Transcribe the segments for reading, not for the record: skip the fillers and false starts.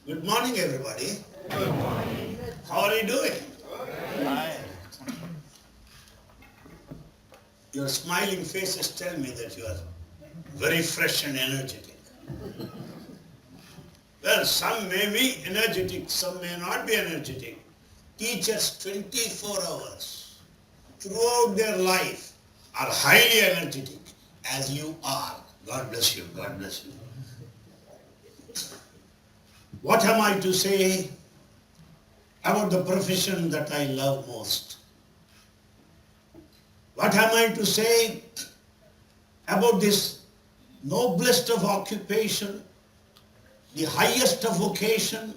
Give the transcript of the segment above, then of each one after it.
Good morning, everybody. How are you doing? Your smiling faces tell me that you are very fresh and energetic. Well, some may be energetic, some may not be energetic. Teachers 24 hours throughout their life are highly energetic as you are. God bless you. God bless you. What am I to say about the profession that I love most? What am I to say about this noblest of occupation, the highest of vocation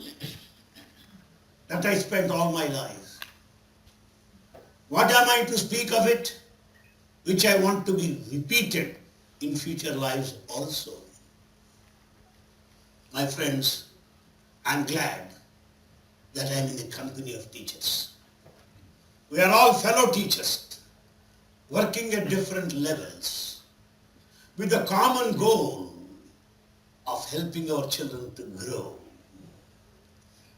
that I spent all my life? What am I to speak of it, which I want to be repeated in future lives also? My friends, I'm glad that I'm in the company of teachers. We are all fellow teachers, working at different levels, with the common goal of helping our children to grow.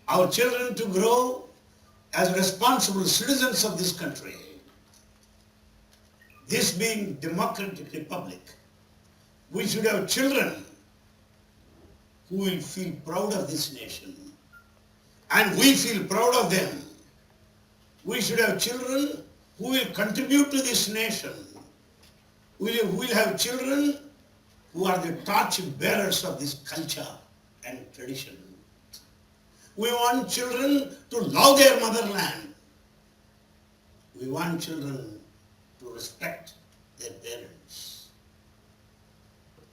Our children to grow as responsible citizens of this country. This being democratic republic, we should have children who will feel proud of this nation. And we feel proud of them. We should have children who will contribute to this nation. We will have children who are the torch bearers of this culture and tradition. We want children to love their motherland. We want children to respect their parents.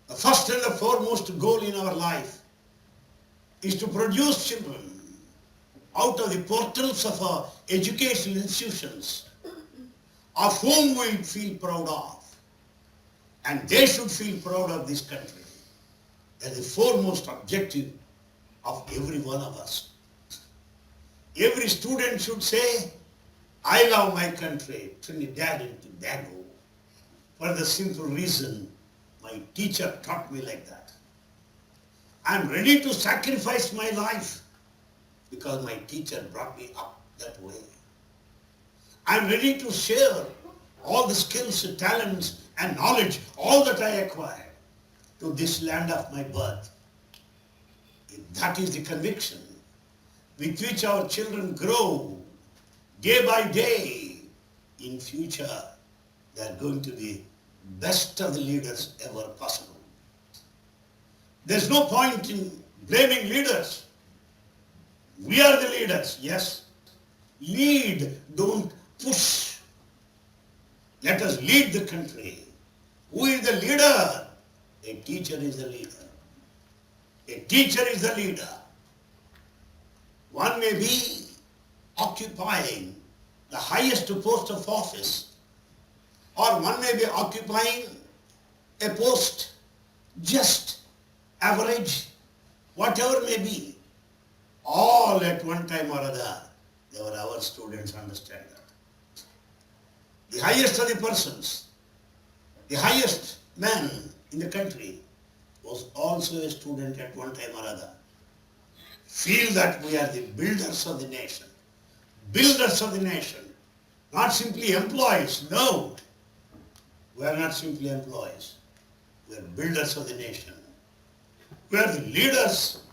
The first and the foremost goal in our life is to produce children out of the portals of our educational institutions, of whom we feel proud of. And they should feel proud of this country. That is the foremost objective of every one of us. Every student should say, I love my country, Trinidad and Tobago, for the simple reason my teacher taught me like that. I'm ready to sacrifice my life because my teacher brought me up that way. I'm ready to share all the skills, talents, and knowledge, all that I acquired, to this land of my birth. If that is the conviction with which our children grow day by day, in future they are going to be best of the leaders ever possible. There's no point in blaming leaders. We are the leaders, yes. Lead, don't push. Let us lead the country. Who is the leader? A teacher is the leader. A teacher is the leader. One may be occupying the highest post of office, or one may be occupying a post just average, whatever may be. All at one time or other, they were our students, understand that. The highest of the persons, the highest man in the country was also a student at one time or other. Feel that we are the builders of the nation. Builders of the nation. Not simply employees, no. We are not simply employees. We are builders of the nation. We are the leaders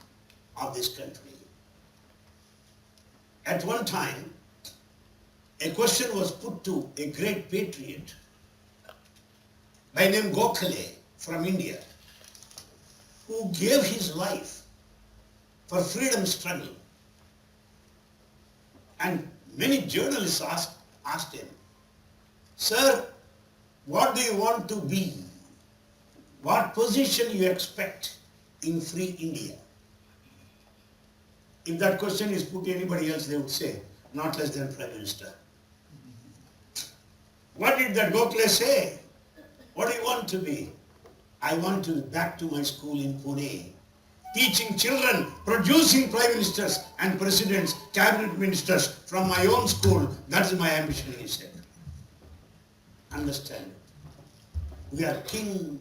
of this country. At one time, a question was put to a great patriot by name Gokhale from India, who gave his life for freedom struggle. And many journalists asked him, Sir, what do you want to be? What position you expect in free India? If that question is put to anybody else, they would say, not less than Prime Minister. What did that Gokhale say? What do you want to be? I want to be back to my school in Pune, teaching children, producing prime ministers and presidents, cabinet ministers from my own school. That is my ambition, he said. Understand? We are king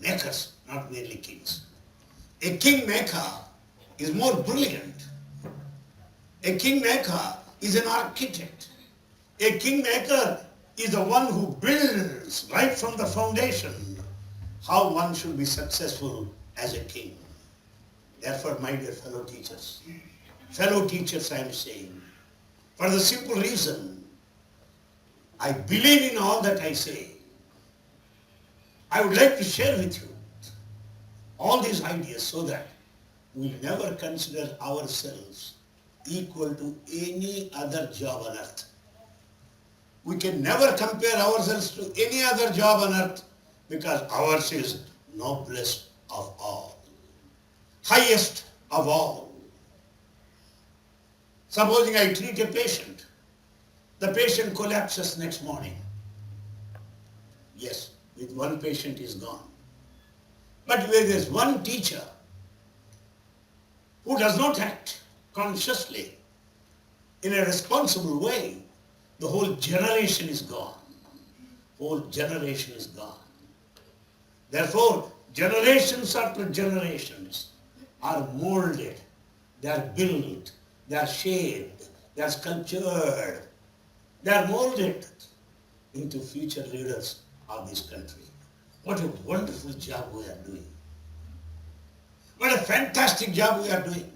makers, not merely kings. A king maker is more brilliant. A kingmaker is an architect. A kingmaker is the one who builds right from the foundation how one should be successful as a king. Therefore, my dear fellow teachers, I am saying, for the simple reason, I believe in all that I say. I would like to share with you all these ideas so that we never consider ourselves equal to any other job on earth. We can never compare ourselves to any other job on earth because ours is noblest of all, highest of all. Supposing I treat a patient, the patient collapses next morning. Yes, with one patient is gone. But where there is one teacher who does not act consciously in a responsible way, the whole generation is gone. Whole generation is gone. Therefore, generations after generations are molded, they are built, they are shaped, they are sculptured, they are molded into future leaders of this country. What a wonderful job we are doing. What a fantastic job we are doing.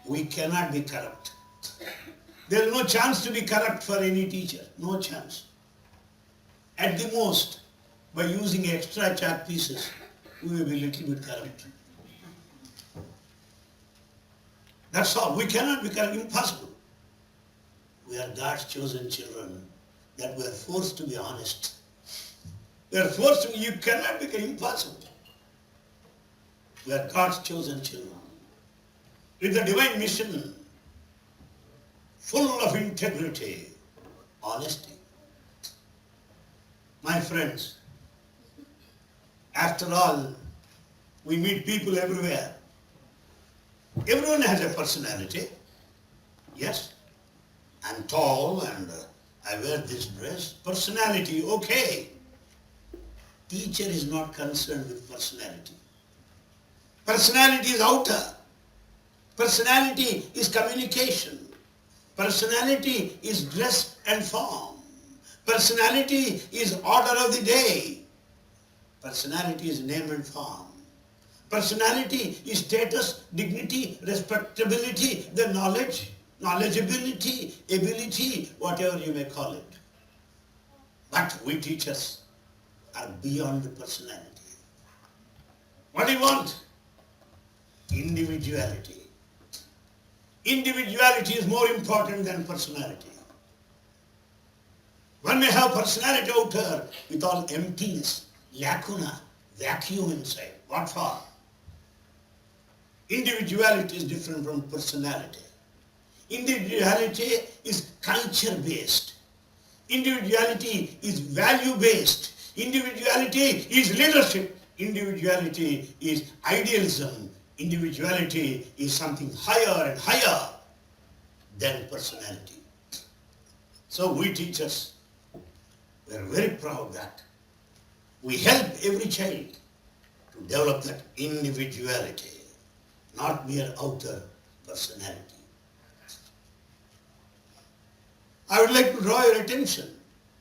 We cannot be corrupt. There is no chance to be corrupt for any teacher. No chance. At the most, by using extra chalk pieces, we will be a little bit corrupt. That's all. We cannot be corrupt. Impossible. We are God's chosen children that we are forced to be honest. We are forced to be, you cannot become impossible. We are God's chosen children. With the divine mission, full of integrity, honesty. My friends, after all, we meet people everywhere. Everyone has a personality. Yes, I'm tall and I wear this dress. Personality, okay. Teacher is not concerned with personality. Personality is outer. Personality is communication. Personality is dress and form. Personality is order of the day. Personality is name and form. Personality is status, dignity, respectability, the knowledge, knowledgeability, ability, whatever you may call it. But we teachers are beyond the personality. What do you want? Individuality. Individuality is more important than personality. One may have personality outer with all emptiness, lacuna, vacuum inside. What for? Individuality is different from personality. Individuality is culture-based. Individuality is value-based. Individuality is leadership. Individuality is idealism. Individuality is something higher and higher than personality. So we teachers, we are very proud that we help every child to develop that individuality, not mere outer personality. I would like to draw your attention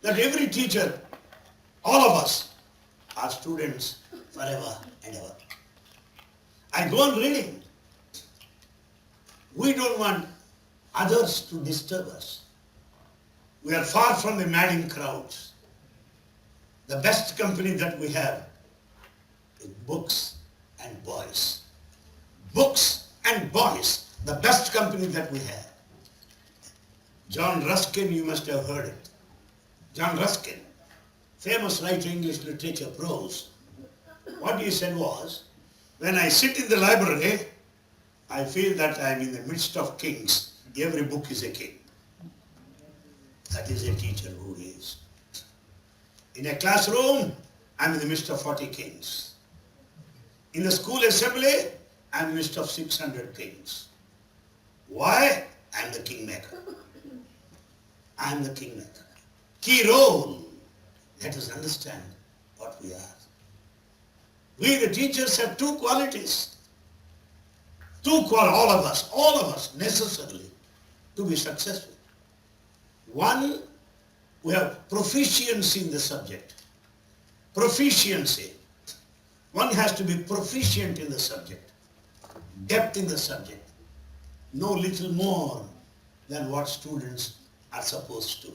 that every teacher, all of us, are students forever and ever. I go on reading. We don't want others to disturb us. We are far from the madding crowds. The best company that we have is books and boys. Books and boys, the best company that we have. John Ruskin, you must have heard it. John Ruskin, famous writer, English literature, prose. What he said was, when I sit in the library, I feel that I am in the midst of kings. Every book is a king. That is a teacher who is. In a classroom, I am in the midst of 40 kings. In the school assembly, I am in the midst of 600 kings. Why? I am the kingmaker. I am the kingmaker. Key role. Let us understand what we are. We, the teachers, have two qualities. for all of us necessarily to be successful. One, we have proficiency in the subject. Proficiency. One has to be proficient in the subject, depth in the subject, know little more than what students are supposed to.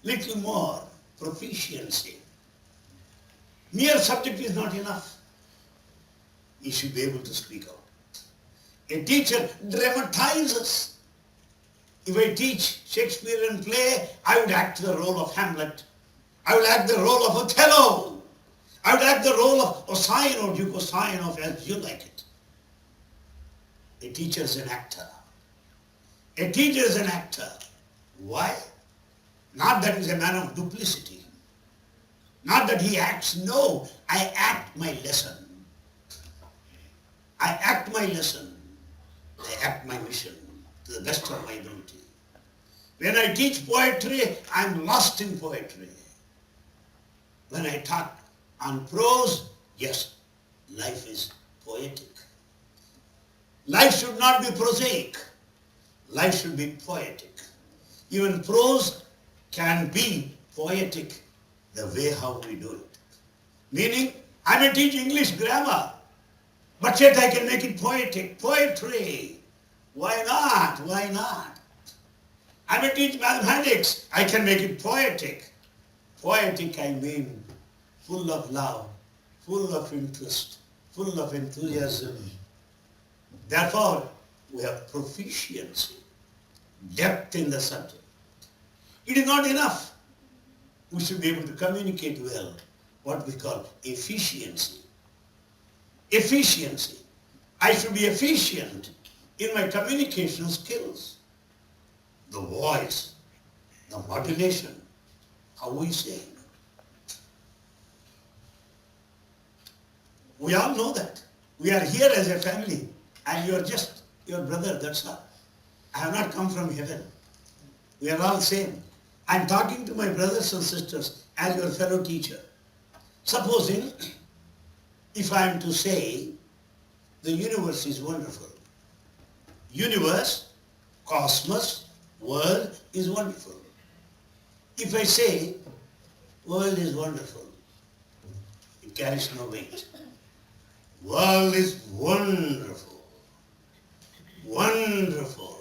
Little more proficiency. Mere subject is not enough. You should be able to speak out. A teacher dramatizes. If I teach Shakespearean play, I would act the role of Hamlet. I would act the role of Othello. I would act the role of Ossian or Duke Ossian, or as you like it. A teacher is an actor. A teacher is an actor. Why? Not that he's a man of duplicity. Not that he acts. No, I act my lesson. I act my lesson. I act my mission to the best of my ability. When I teach poetry, I'm lost in poetry. When I talk on prose, yes, life is poetic. Life should not be prosaic. Life should be poetic. Even prose can be poetic the way how we do it. Meaning, I may teach English grammar, but yet I can make it poetic. Poetry. Why not? Why not? I may teach mathematics. I can make it poetic. Poetic, I mean, full of love, full of interest, full of enthusiasm. Therefore, we have proficiency, depth in the subject. It is not enough. We should be able to communicate well, what we call efficiency. Efficiency. I should be efficient in my communication skills. The voice, the modulation, how we say. We all know that. We are here as a family and you are just your brother, that's all. I have not come from heaven. We are all same. I am talking to my brothers and sisters as your fellow teacher. Supposing if I am to say the universe is wonderful. Universe, cosmos, world is wonderful. If I say world is wonderful, it carries no weight. World is wonderful. Wonderful.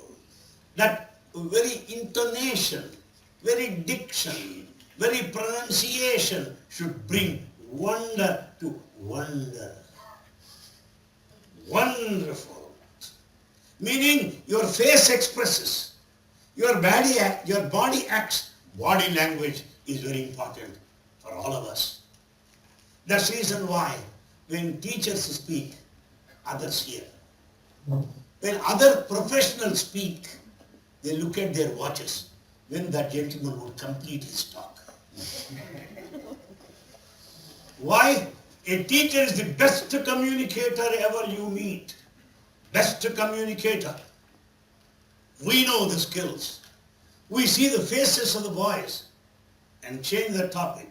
That very intonation, very diction, very pronunciation should bring wonder to wonder. Wonderful. Meaning your face expresses, your body acts, body language is very important for all of us. That's the reason why when teachers speak, others hear. When other professionals speak, they look at their watches when that gentleman would complete his talk. Why? A teacher is the best communicator ever you meet. Best communicator. We know the skills. We see the faces of the boys and change the topic,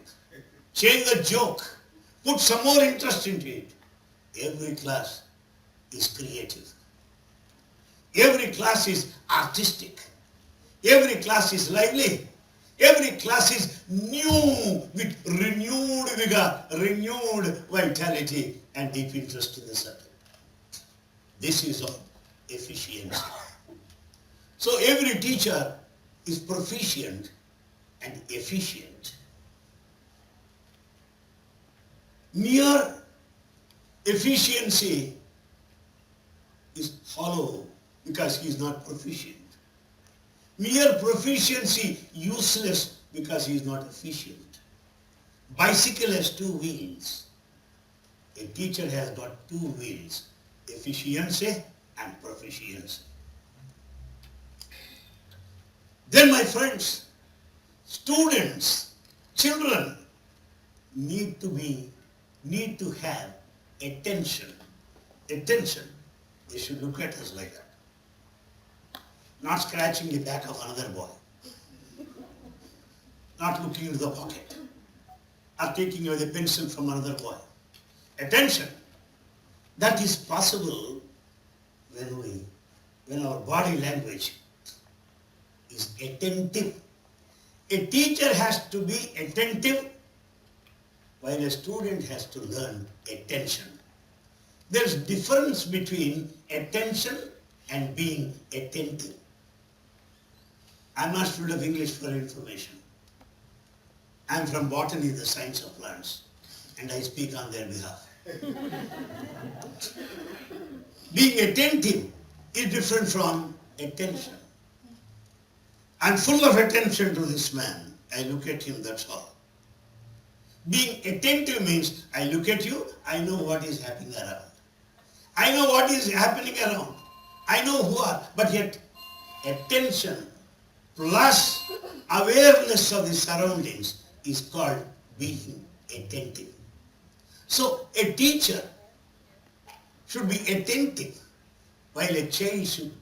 change the joke, put some more interest into it. Every class is creative. Every class is artistic. Every class is lively. Every class is new with renewed vigor, renewed vitality and deep interest in the subject. This is all efficiency. So every teacher is proficient and efficient. Mere efficiency is hollow because he is not proficient. Mere proficiency useless because he is not efficient. Bicycle has two wheels. A teacher has got two wheels, efficiency and proficiency. Then my friends, students, children need to have attention. Attention. They should look at us like that. Not scratching the back of another boy. Not looking into the pocket. Or taking away the pencil from another boy. Attention. That is possible when our body language is attentive. A teacher has to be attentive while a student has to learn attention. There's difference between attention and being attentive. I'm not student of English for information. I'm from botany, the science of plants, and I speak on their behalf. Being attentive is different from attention. I'm full of attention to this man. I look at him, that's all. Being attentive means I look at you, I know what is happening around. I know what is happening around. I know who are, but yet attention plus awareness of the surroundings is called being attentive. So a teacher should be attentive while a child should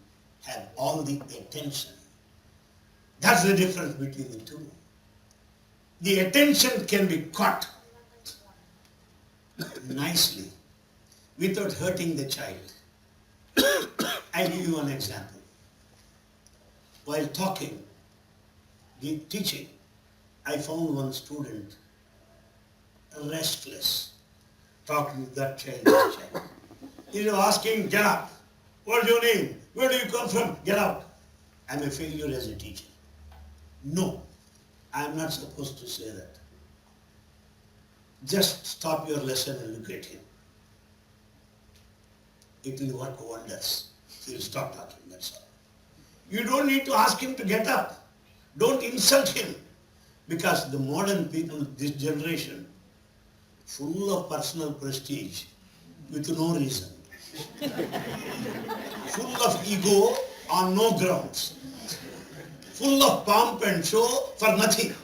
have all the attention. That's the difference between the two. The attention can be caught nicely without hurting the child. I'll give you an example. While teaching, I found one student restless, talking to that child. He was asking, get up. What's your name? Where do you come from? Get out. I'm a failure as a teacher. No, I'm not supposed to say that. Just stop your lesson and look at him. It will work wonders. He'll stop talking, that's all. You don't need to ask him to get up. Don't insult him. Because the modern people, this generation, full of personal prestige with no reason. Full of ego on no grounds. Full of pomp and show for nothing.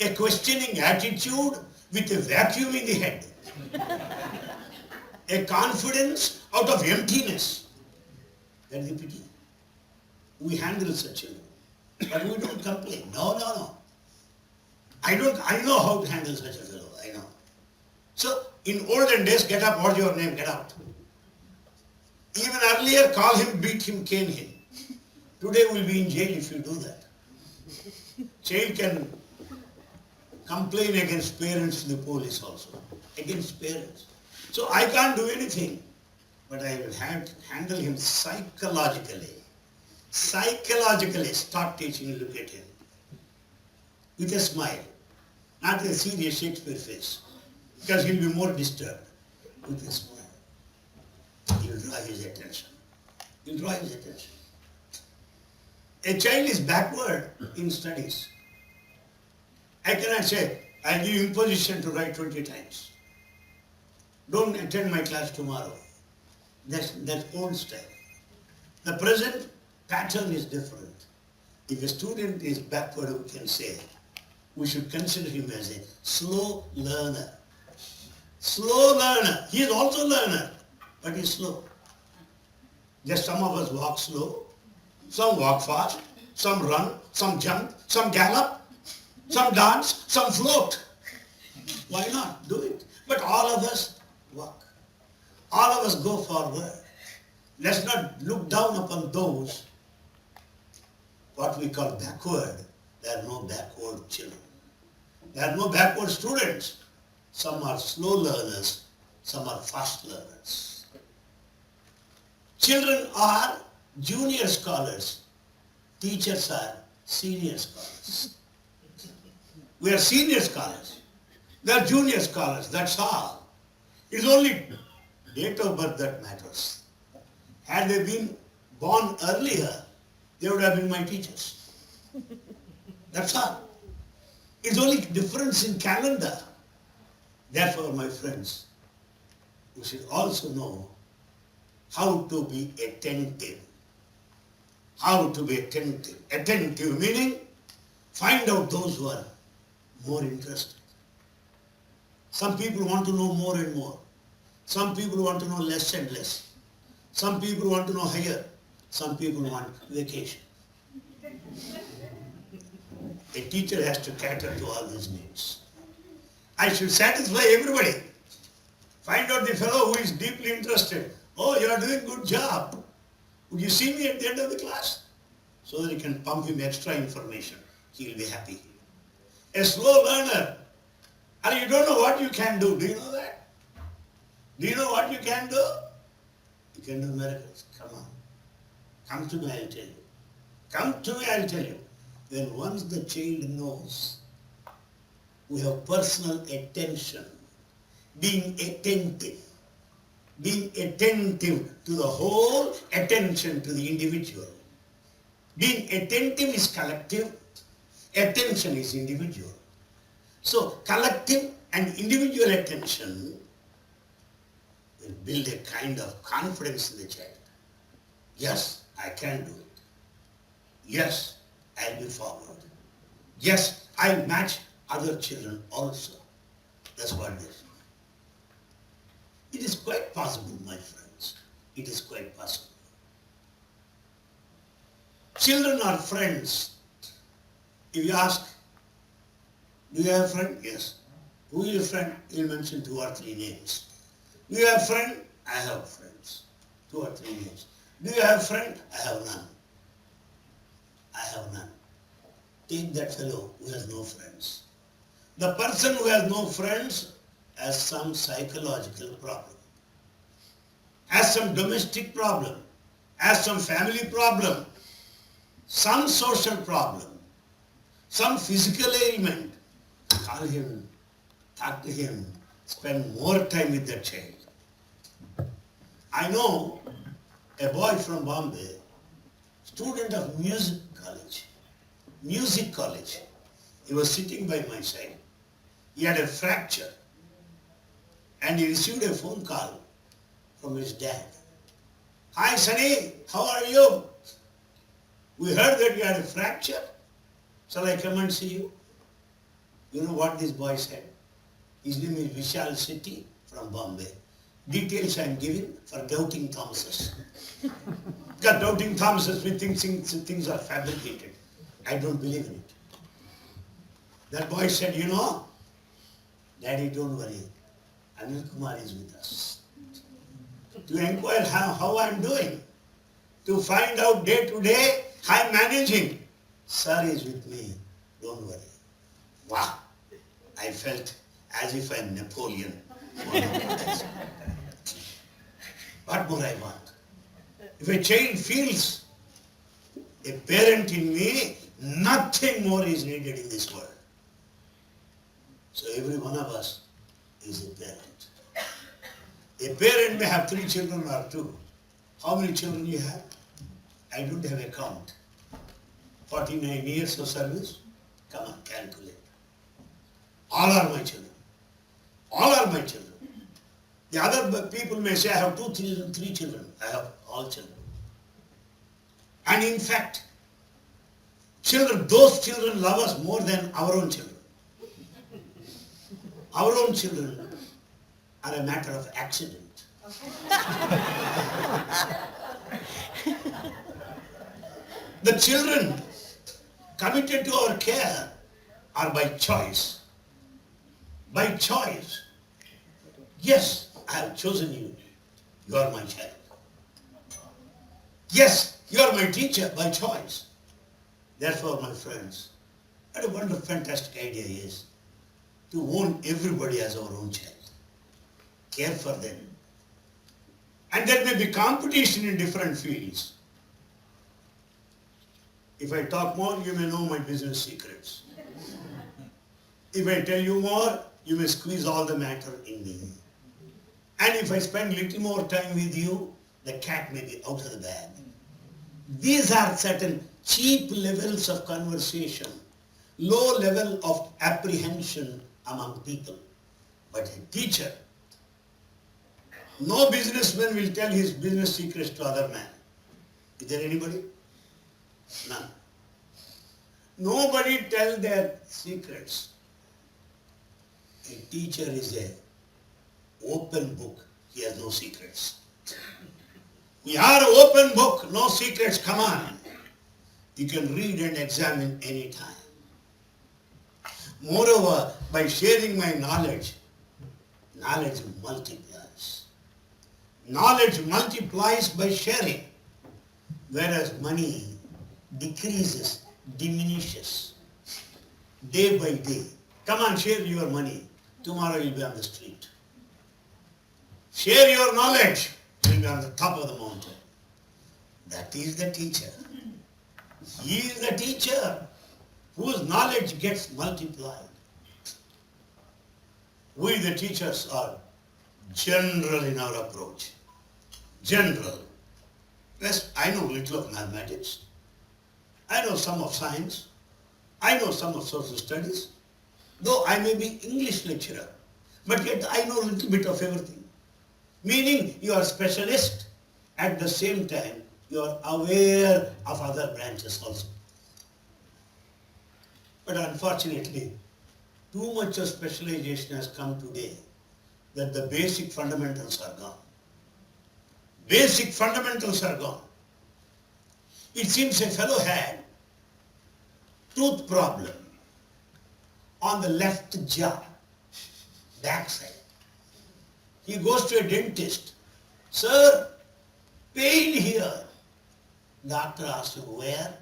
A questioning attitude with a vacuum in the head. A confidence out of emptiness. That's the pity. We handle such children. But we don't complain. No. I know how to handle such a fellow. I know. So, in olden days, get up, what's your name? Get out. Even earlier, call him, beat him, cane him. Today we'll be in jail if you do that. Child can complain against parents to the police also. Against parents. So I can't do anything. But I will handle him psychologically. Psychologically start teaching, look at him. With a smile. Not a serious Shakespeare face. Because he'll be more disturbed. With a smile. He'll draw his attention. He'll draw his attention. A child is backward in studies. I cannot say, I'll give you imposition to write 20 times. Don't attend my class tomorrow. That's old style. The present pattern is different. If a student is backward, we can say, we should consider him as a slow learner. Slow learner. He is also a learner, but he's slow. Just some of us walk slow, some walk fast, some run, some jump, some gallop, some dance, some float. Why not? Do it. But all of us walk. All of us go forward. Let's not look down upon those, what we call backward. There are no backward children. There are no backward students. Some are slow learners, some are fast learners. Children are junior scholars. Teachers are senior scholars. We are senior scholars. They are junior scholars, that's all. It's only date of birth that matters. Had they been born earlier, they would have been my teachers. That's all. It's only difference in calendar. Therefore, my friends, we should also know how to be attentive. How to be attentive. Attentive meaning find out those who are more interested. Some people want to know more and more. Some people want to know less and less. Some people want to know higher. Some people want vacation. A teacher has to cater to all these needs. I should satisfy everybody. Find out the fellow who is deeply interested. Oh, you are doing good job. Would you see me at the end of the class? So that you can pump him extra information. He will be happy. A slow learner, and you don't know what you can do. Do you know that? Do you know what you can do? You can do miracles. Come on. Come to me, I'll tell you. Come to me, I'll tell you. Then once the child knows, we have personal attention, being attentive to the whole, attention to the individual. Being attentive is collective, attention is individual. So collective and individual attention will build a kind of confidence in the child. Yes, I can do it. Yes, I'll be forward. Yes, I'll match other children also. That's what it is. It is quite possible, my friends. It is quite possible. Children are friends. If you ask, do you have a friend? Yes. Who is your friend? You'll mention 2 or 3 names. Do you have a friend? I have friends. 2 or 3 names. Do you have a friend? I have none. I have none. Take that fellow who has no friends. The person who has no friends has some psychological problem, has some domestic problem, has some family problem, some social problem, some physical ailment. Call him, talk to him, spend more time with that child. I know a boy from Bombay, student of music college. He was sitting by my side. He had a fracture and he received a phone call from his dad. Hi Sonny, how are you? We heard that you had a fracture. Shall I come and see you? You know what this boy said? His name is Vishal Sethi from Bombay. Details I am giving for doubting Thomases. Because doubting Thomases, we think things are fabricated. I don't believe in it. That boy said, you know, Daddy, don't worry. Anil Kumar is with us. To inquire how I'm doing. To find out day to day, I'm managing. Sir is with me. Don't worry. Wow. I felt as if I'm Napoleon. What more I want? If a child feels a parent in me, nothing more is needed in this world. So every one of us is a parent. A parent may have 3 children or 2. How many children you have? I don't have a count. 49 years of service? Come on, calculate. All are my children. All are my children. The other people may say, I have 2 children, 3 children. I have all children. And in fact, those children love us more than our own children. Our own children are a matter of accident. The children committed to our care are by choice. By choice. Yes, I have chosen you. You are my child. Yes, you are my teacher by choice. Therefore, my friends, what a wonderful, fantastic idea is to own everybody as our own child. Care for them. And there may be competition in different fields. If I talk more, you may know my business secrets. If I tell you more, you may squeeze all the matter in me. And if I spend little more time with you, the cat may be out of the bag. These are certain cheap levels of conversation, low level of apprehension among people. But a teacher, no businessman will tell his business secrets to other man. Is there anybody? None. Nobody tell their secrets. A teacher is an open book. He has no secrets. We are an open book, no secrets. Come on. You can read and examine any time. Moreover, by sharing my knowledge, knowledge multiplies. Knowledge multiplies by sharing, whereas money decreases, diminishes day by day. Come on, share your money. Tomorrow you'll be on the street. Share your knowledge. You'll be on the top of the mountain. That is the teacher. He is the teacher whose knowledge gets multiplied. We the teachers are general in our approach. General. Yes, I know little of mathematics. I know some of science. I know some of social studies. Though I may be English lecturer, but yet I know a little bit of everything. Meaning you are specialist, at the same time you are aware of other branches also. But unfortunately, too much of specialization has come today that the basic fundamentals are gone. Basic fundamentals are gone. It seems a fellow had tooth problem on the left jaw, backside. He goes to a dentist. Sir, pain here. Doctor asks him, where?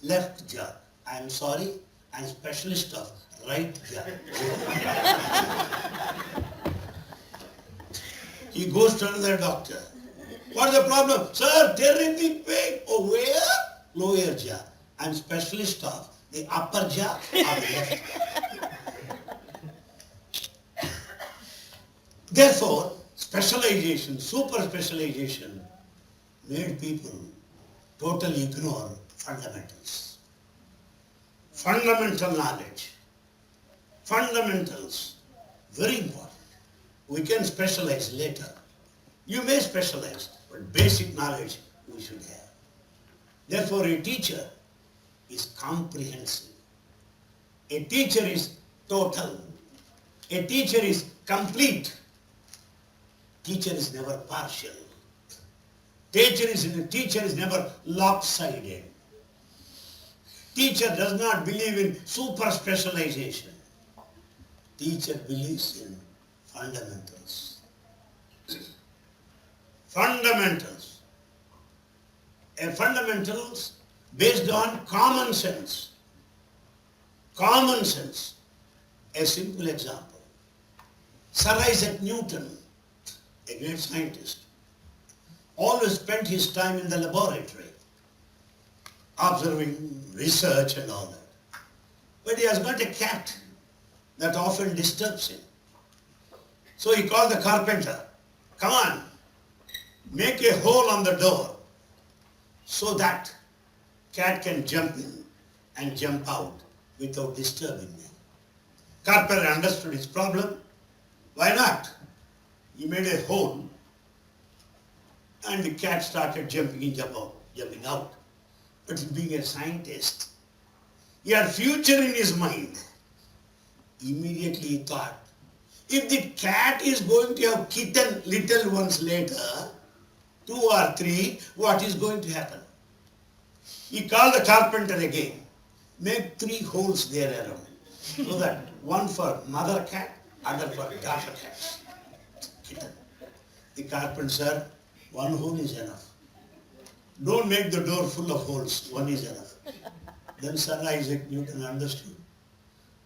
Left jaw. I am sorry, I am specialist of right jaw. He goes to another doctor. What's the problem? Sir, terrific pain. Oh, where? Lower jaw. I am specialist of the upper jaw or the left jaw. Therefore, specialization, super specialization made people totally ignore fundamentals. Fundamental knowledge. Fundamentals, very important. We can specialize later. You may specialize, but basic knowledge we should have. Therefore, a teacher is comprehensive. A teacher is total. A teacher is complete. Teacher is never partial. Teacher is never lopsided. Teacher does not believe in super specialization. Teacher believes in fundamentals. Fundamentals. And fundamentals based on common sense. Common sense. A simple example. Sir Isaac Newton, a great scientist, always spent his time in the laboratory, observing, research and all that. But he has got a cat that often disturbs him. So he called the carpenter, come on, make a hole on the door so that cat can jump in and jump out without disturbing me. Carpenter understood his problem. Why not? He made a hole and the cat started jumping in, jumping out. But being a scientist, he had future in his mind. Immediately he thought, if the cat is going to have kitten little ones later, 2 or 3, what is going to happen? He called the carpenter again, make 3 holes there around, so that one for mother cat, other for daughter cat. Kitten. The carpenter said, 1 hole is enough. Don't make the door full of holes, 1 is enough. Then Sir Isaac Newton understood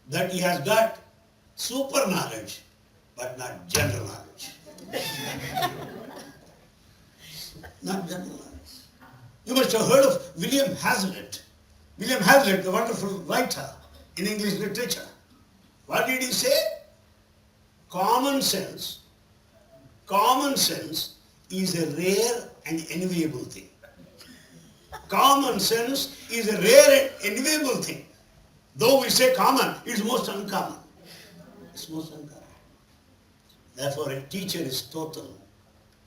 that he has got super knowledge, but not general knowledge. Not general knowledge. You must have heard of William Hazlitt. William Hazlitt, the wonderful writer in English literature. What did he say? Common sense is a rare and enviable thing. Common sense is a rare and enviable thing. Though we say common, it's most uncommon. It's most uncommon. Therefore, a teacher is total,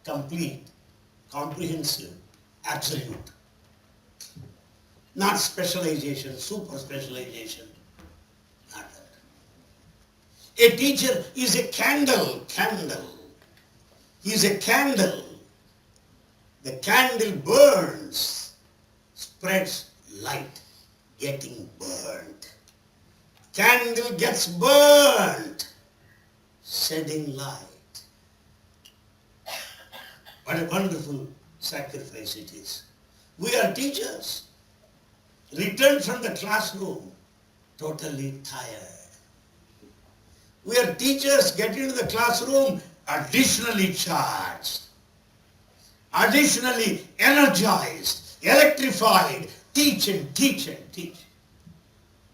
complete, comprehensive, absolute. Not specialization, super specialization. Not that. A teacher is a candle. He is a candle. The candle burns, spreads light, getting burnt. Candle gets burnt, shedding light. What a wonderful sacrifice it is. We are teachers, returned from the classroom, totally tired. We are teachers, get into the classroom, additionally charged, additionally energized, electrified, teach and teach and teach.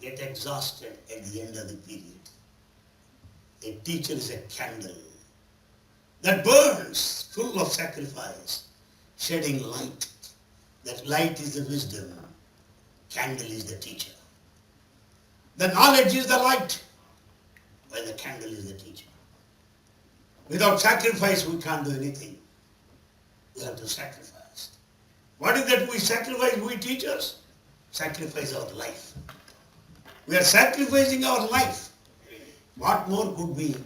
Get exhausted at the end of the period. A teacher is a candle that burns, full of sacrifice, shedding light. That light is the wisdom. Candle is the teacher. The knowledge is the light, while the candle is the teacher. Without sacrifice, we can't do anything. We have to sacrifice. What is that we sacrifice, we teachers? Sacrifice our life. We are sacrificing our life. What more could be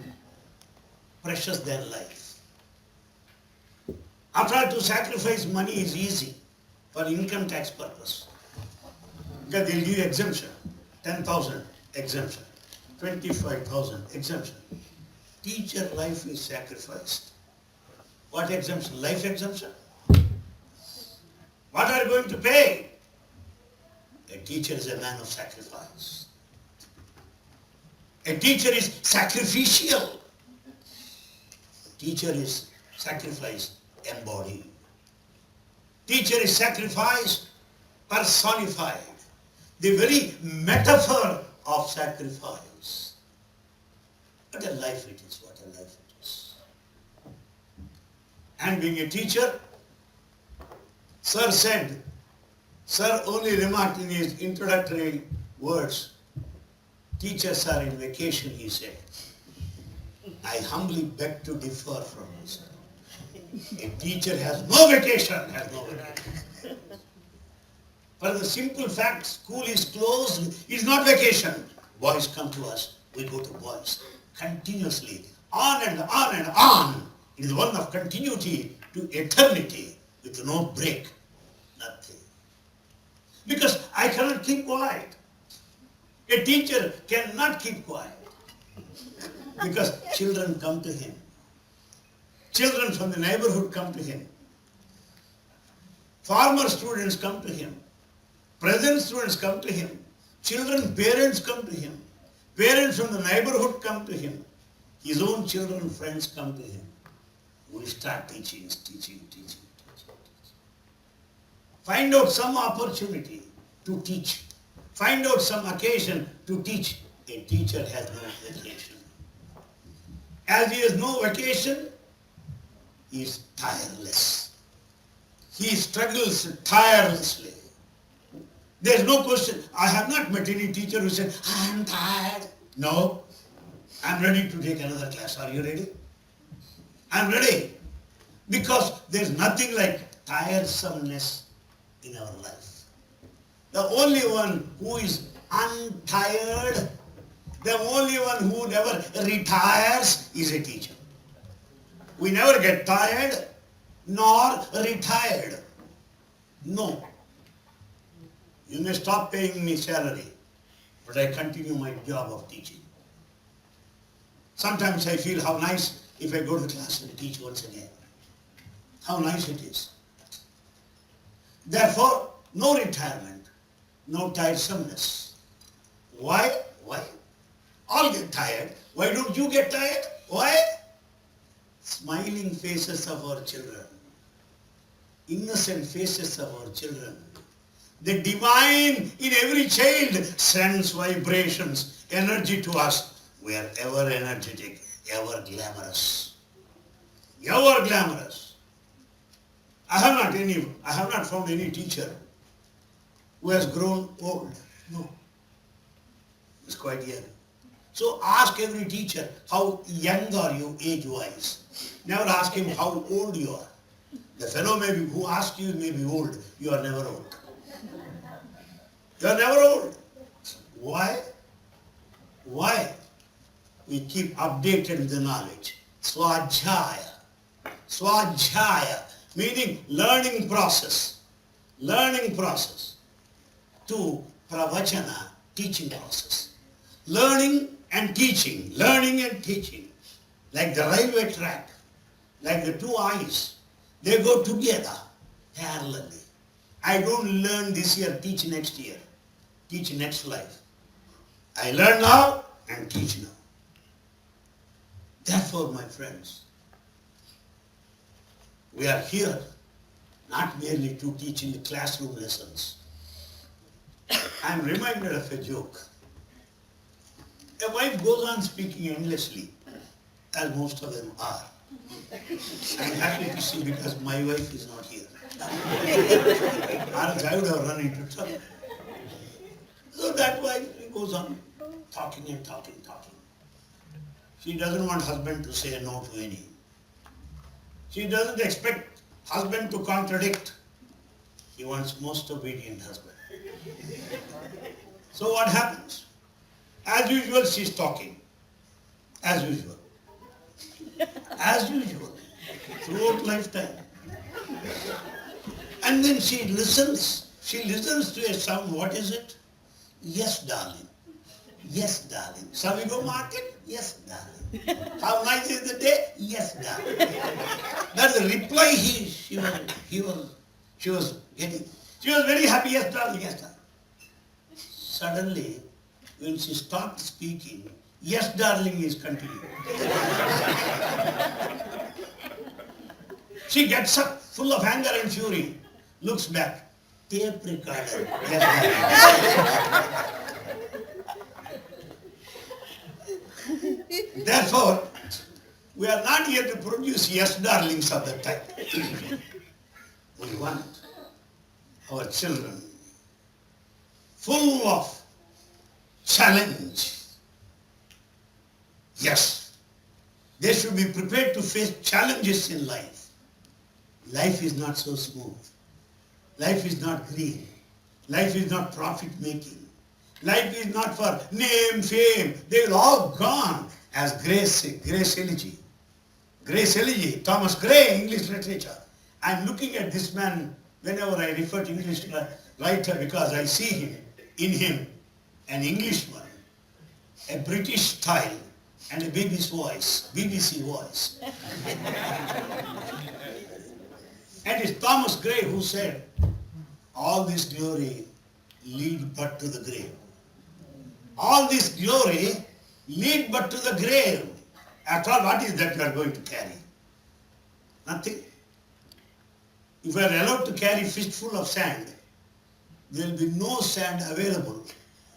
precious than life? After all, to sacrifice money is easy for income tax purpose. Because they'll give you exemption. 10,000 exemption. 25,000 exemption. Teacher life is sacrificed. What exemption? Life exemption? What are you going to pay? A teacher is a man of sacrifice. A teacher is sacrificial. A teacher is sacrifice embodied. Teacher is sacrifice personified. The very metaphor of sacrifice. What a life it is, what a life it is. And being a teacher, Sir only remarked in his introductory words, teachers are in vacation, he said. I humbly beg to differ from you, sir. A teacher has no vacation, For the simple fact, school is closed, it's not vacation. Boys come to us, we go to boys. Continuously, on and on and on. It is one of continuity to eternity with no break, nothing. Because I cannot keep quiet. A teacher cannot keep quiet. Because children come to him. Children from the neighborhood come to him. Farmer students come to him. Present students come to him. Children, parents come to him. Parents from the neighborhood come to him. His own children, friends come to him. We start teaching. Find out some opportunity to teach. Find out some occasion to teach. A teacher has no vacation. As he has no vacation, he is tireless. He struggles tirelessly. There is no question. I have not met any teacher who said, I am tired. No. I am ready to take another class. Are you ready? I am ready. Because there is nothing like tiresomeness in our life. The only one who is untired, the only one who never retires is a teacher. We never get tired nor retired. No. You may stop paying me salary, but I continue my job of teaching. Sometimes I feel how nice if I go to the class and teach once again. How nice it is. Therefore, no retirement, no tiresomeness. Why? All get tired. Why don't you get tired? Why? Smiling faces of our children, innocent faces of our children. The divine in every child sends vibrations, energy to us. We are ever energetic, ever glamorous. Ever glamorous. I have not found any teacher who has grown old. No. It's quite young. So ask every teacher, how young are you age-wise? Never ask him how old you are. The fellow who asked you may be old. You are never old. You are never old. Why? Why? We keep updated the knowledge. Swajaya. Swajaya, meaning learning process. Learning process. To pravachana, teaching process. Learning and teaching. Learning and teaching. Like the railway track. Like the two eyes. They go together, parallelly. I don't learn this year, teach next year, teach next life. I learn now and teach now. Therefore, my friends, we are here not merely to teach in the classroom lessons. I am reminded of a joke. A wife goes on speaking endlessly, as most of them are. I am happy to see because my wife is not here. Or else I would have run into trouble. So that wife goes on talking and talking. She doesn't want husband to say no to any. She doesn't expect husband to contradict. She wants most obedient husband. So what happens? As usual, she's talking. As usual. As usual. Throughout lifetime. And then she listens. She listens to a sound. What is it? Yes, darling. Yes, darling. Shall we go market? Yes, darling. How nice is the day? Yes, darling. That's the reply she was getting. She was very happy. Yes, darling. Yes, darling. Suddenly, when she stopped speaking, yes, darling is continuing. She gets up full of anger and fury, looks back. Tape recorder. Yes, darling. Therefore, we are not here to produce yes darlings of the type. We want our children full of challenge. Yes, they should be prepared to face challenges in life. Life is not so smooth. Life is not green. Life is not profit-making. Life is not for name, fame. They will all gone as Grace Elegy. Grace Elegy, Thomas Gray, English literature. I am looking at this man whenever I refer to English writer because I see in him an Englishman, a British style, and a BBC voice. And it's Thomas Gray who said, all this glory lead but to the grave. All this glory lead but to the grave. After all, what is that you are going to carry? Nothing. If we are allowed to carry fistful of sand, there will be no sand available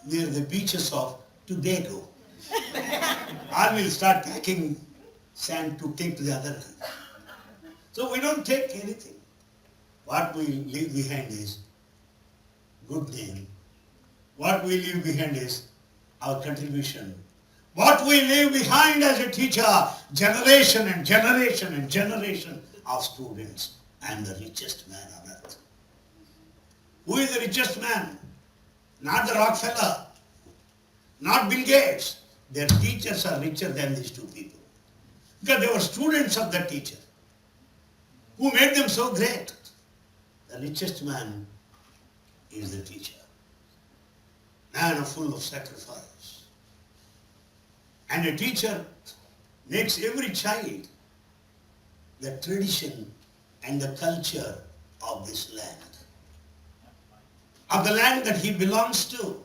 near the beaches of Tobago. Or we'll start packing sand to take to the other hand. So we don't take anything. What we leave behind is good name. What we leave behind is our contribution. What we leave behind as a teacher, generation and generation and generation of students. I am the richest man on earth. Who is the richest man? Not the Rockefeller, not Bill Gates. Their teachers are richer than these two people. Because they were students of that teacher. Who made them so great? The richest man is the teacher. Man full of sacrifice. And a teacher makes every child the tradition and the culture of this land. Of the land that he belongs to.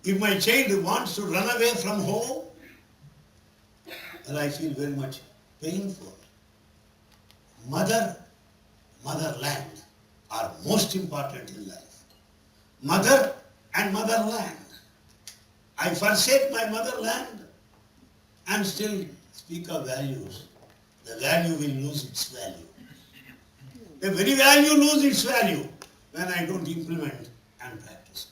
If my child wants to run away from home, well, I feel very much painful. Motherland are most important in life. Mother and motherland. I forsake my motherland and still speak of values. The value will lose its value. The very value loses its value when I don't implement and practice.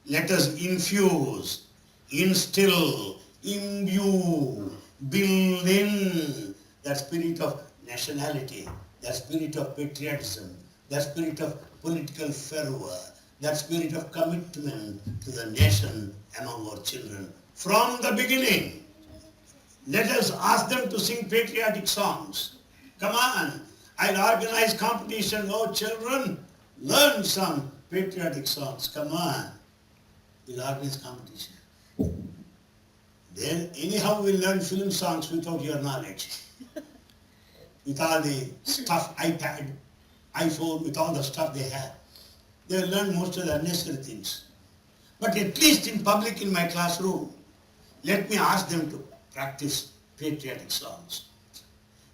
Let us infuse, instill, imbue, build in that spirit of nationality, that spirit of patriotism, that spirit of political fervor, that spirit of commitment to the nation among our children. From the beginning, let us ask them to sing patriotic songs. Come on, I'll organize competition. Oh children, learn some patriotic songs. Come on, we'll organize competition. Then anyhow we'll learn film songs without your knowledge. with all the stuff, iPad, iPhone, with all the stuff they have. They will learn most of the unnecessary things. But at least in public in my classroom, let me ask them to practice patriotic songs.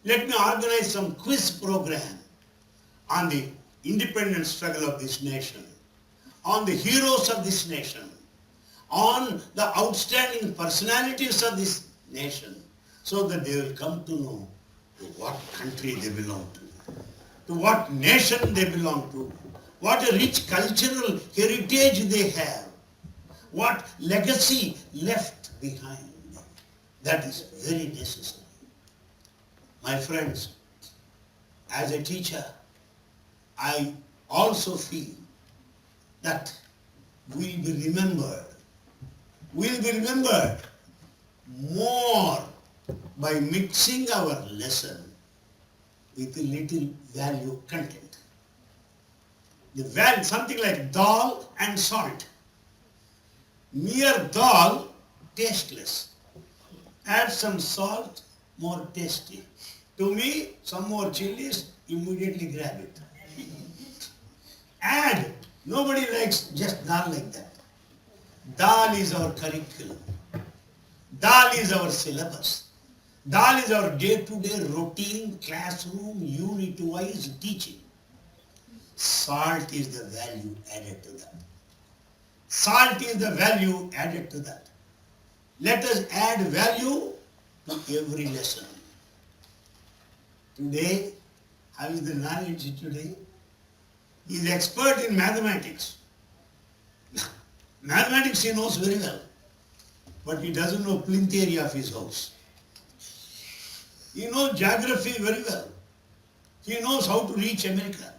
Let me organize some quiz program on the independence struggle of this nation, on the heroes of this nation, on the outstanding personalities of this nation, so that they will come to know to what country they belong to what nation they belong to, what a rich cultural heritage they have, what legacy left behind. That is very necessary. My friends, as a teacher, I also feel that we'll be remembered. We'll be remembered more by mixing our lesson with a little value content. The value, something like dal and salt. Mere dal, tasteless. Add some salt, more tasty. To me, some more chilies, immediately grab it. Add. Nobody likes just dal like that. Dal is our curriculum. Dal is our syllabus. Dal is our day-to-day routine, classroom, unit-wise teaching. Salt is the value added to that. Salt is the value added to that. Let us add value to every lesson. Today, how is the knowledge today? He is expert in mathematics. Mathematics he knows very well, but he doesn't know plinth area of his house. He knows geography very well. He knows how to reach America,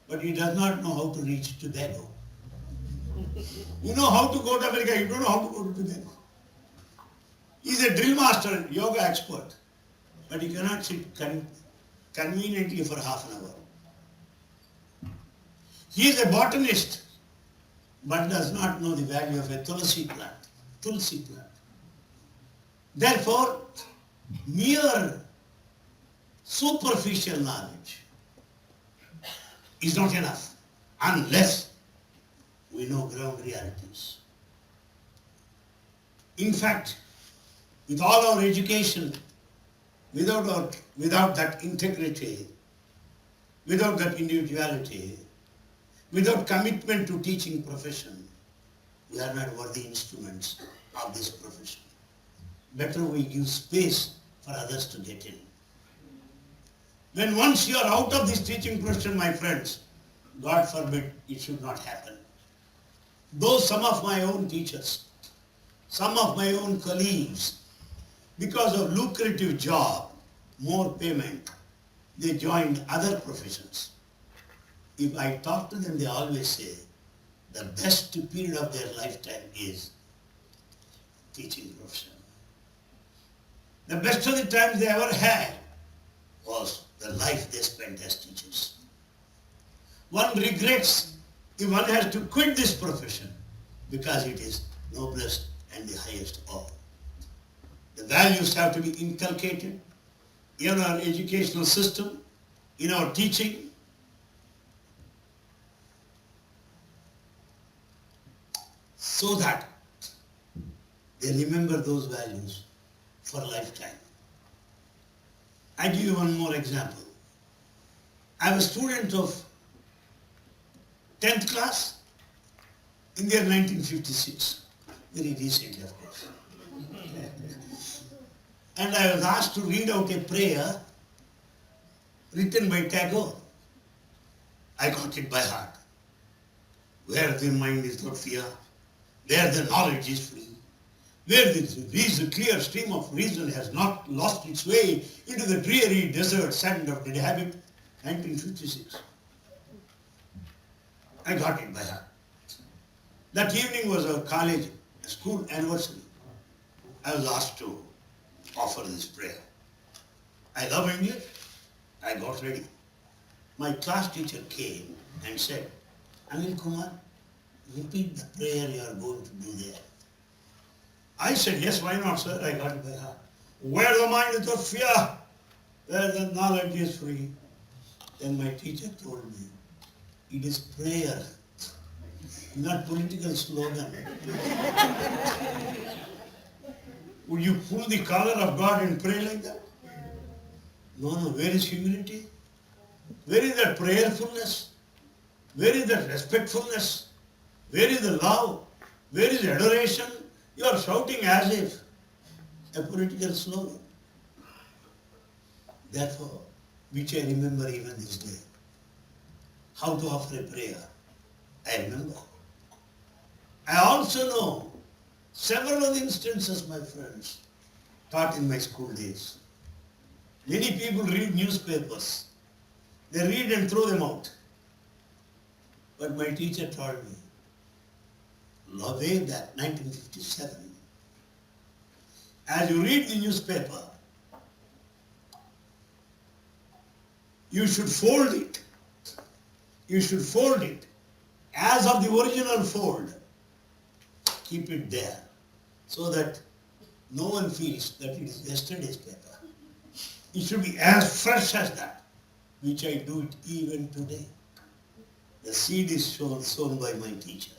but he does not know how to reach Tobago. You know how to go to America, you don't know how to go to Tobago. He is a drill master, yoga expert, but he cannot sit conveniently for half an hour. He is a botanist, but does not know the value of a tulsi plant. Tulsi plant. Therefore, mere superficial knowledge is not enough unless we know ground realities. In fact, with all our education, without that integrity, without that individuality, without commitment to teaching profession, we are not worthy instruments of this profession. Better we give space for others to get in. When once you are out of this teaching profession, my friends, God forbid it should not happen. Though some of my own teachers, some of my own colleagues, because of lucrative job, more payment, they joined other professions. If I talk to them, they always say the best period of their lifetime is teaching profession. The best of the times they ever had was the life they spent as teachers. One regrets if one has to quit this profession because it is noblest and the highest of all. The values have to be inculcated in our educational system, in our teaching. So that they remember those values for a lifetime. I give you one more example. I was a student of 10th class in the year 1956, very recently of course. And I was asked to read out a prayer written by Tagore. I got it by heart. Where the mind is not fear, where the knowledge is free, where the clear stream of reason has not lost its way into the dreary desert sand of dead habit, 1956. I got it by heart. That evening was our college school anniversary. I was asked to offer this prayer. I love English. I got ready. My class teacher came and said, Anil Kumar, repeat the prayer you are going to do there. I said, yes, why not, sir? I got it by heart. Where the mind is of fear, where the knowledge is free. Then my teacher told me, it is prayer, not political slogan. Would you pull the collar of God and pray like that? No, no. Where is humility? Where is that prayerfulness? Where is that respectfulness? Where is the love? Where is adoration? You are shouting as if a political slogan. Therefore, which I remember even this day, how to offer a prayer. I remember. I also know several of the instances, my friends, taught in my school days. Many people read newspapers. They read and throw them out. But my teacher told me, way back, 1957, as you read the newspaper, you should fold it. You should fold it as of the original fold. Keep it there so that no one feels that it is yesterday's paper. It should be as fresh as that, which I do it even today. The seed is sown by my teacher.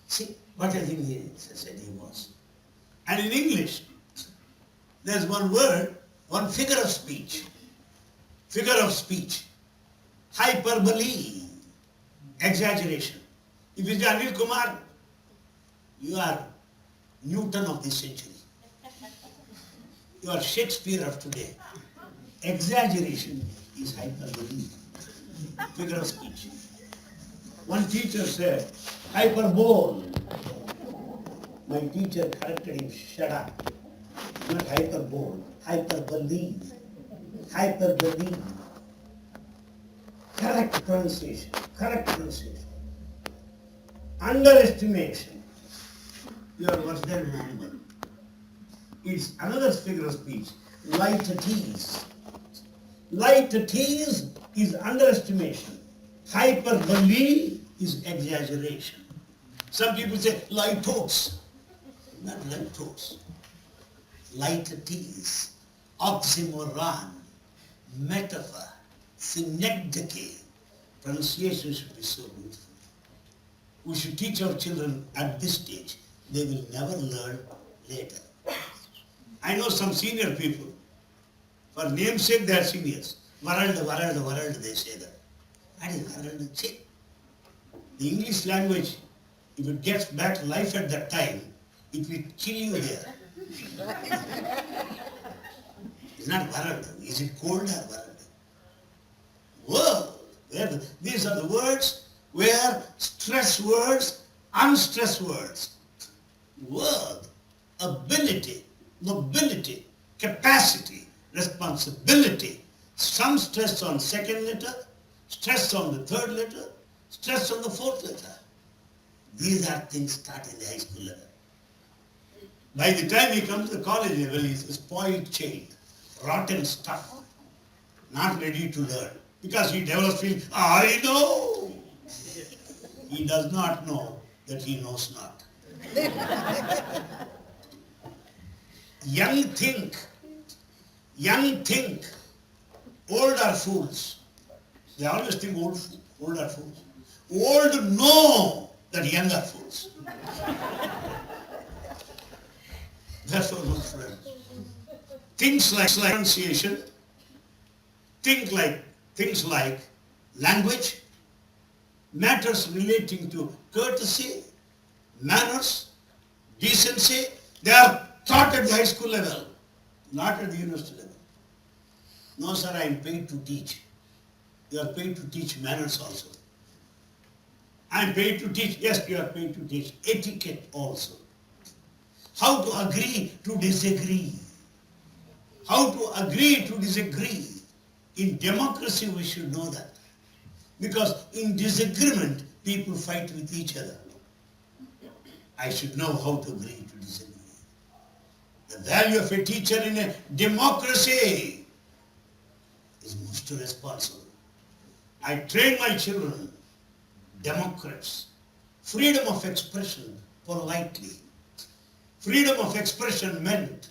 See, what I think he said he was. And in English, there's one word, one figure of speech. Figure of speech. Hyperbole. Exaggeration. If it's Anil Kumar, you are Newton of this century. You are Shakespeare of today. Exaggeration is hyperbole. Figure of speech. One teacher said, hyperbole. My teacher corrected him, shut up. Not hyperbole, hyperbole. Hyperbole. Correct pronunciation. Correct pronunciation. Underestimation. You are worse than an animal. It's another figure of speech. Light-a-tease. Light-a-tease is underestimation. Hyperbole is exaggeration. Some people say light-toes. Not light-toes. Light-a-tease. Oxymoron. Metaphor. Synecdoche. Pronunciation should be so beautiful. We should teach our children at this stage. They will never learn later. I know some senior people. For namesake, they are seniors. Varald, they say that. What is Varald? See, the English language, if it gets back life at that time, it will kill you there. It's not Varald. Is it cold or Varald? World. These are the words where stress words, unstressed words. Word, ability, nobility, capacity, responsibility. Some stress on second letter, stress on the third letter, stress on the fourth letter. These are things taught in the high school level. By the time he comes to the college level, he's a spoiled child, rotten stuff, not ready to learn. Because he develops feeling, I know. He does not know that he knows not. Young think, old are fools. They always think old are fools. Old know that young are fools. Therefore, my friend, things like pronunciation, things like language, matters relating to courtesy, manners, decency, they are taught at the high school level, not at the university level. No, sir, I am paid to teach. You are paid to teach manners also. I am paid to teach, yes, you are paid to teach etiquette also. How to agree to disagree. How to agree to disagree. In democracy, we should know that. Because in disagreement, people fight with each other. I should know how to agree to disagree. The value of a teacher in a democracy is most responsible. I train my children, democrats. Freedom of expression, politely. Freedom of expression meant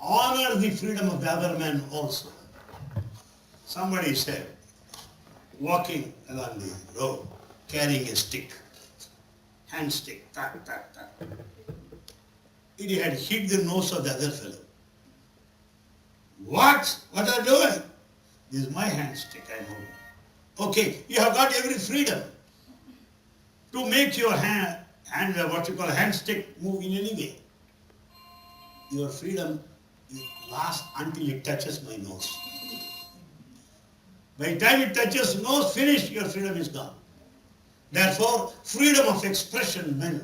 honor the freedom of the other man also. Somebody said, walking along the road, carrying a stick, hand stick, tak, tak, tak. It had hit the nose of the other fellow. What? What are you doing? This is my hand stick, I know. Okay, you have got every freedom to make your hand what you call a hand stick move in any way. Your freedom lasts until it touches my nose. By the time it touches nose, finished, your freedom is gone. Therefore, freedom of expression meant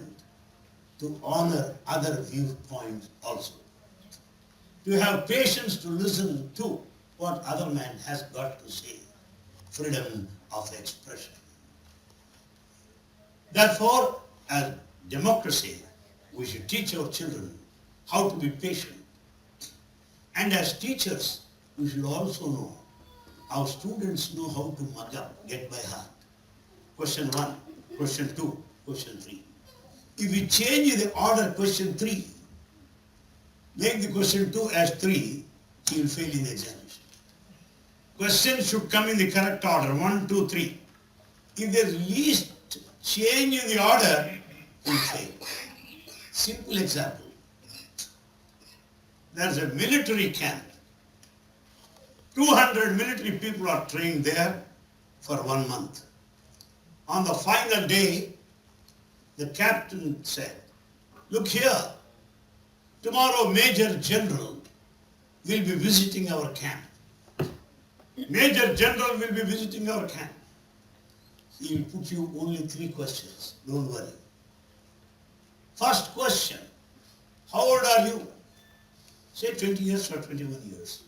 to honor other viewpoints also. To have patience to listen to what other man has got to say. Freedom of expression. Therefore, as democracy, we should teach our children how to be patient. And as teachers, we should also know our students know how to mug up, get by heart. Question 1, question 2, question 3. If we change the order question 3, make the question 2 as 3, he will fail in the examination. Questions should come in the correct order, 1, 2, 3. If there is least change in the order, he will fail. Simple example. There is a military camp. 200 military people are trained there for 1 month. On the final day, the captain said, look here, tomorrow Major General will be visiting our camp. Major General will be visiting our camp. He will put you only 3 questions, don't worry. First question, how old are you? Say 20 years or 21 years.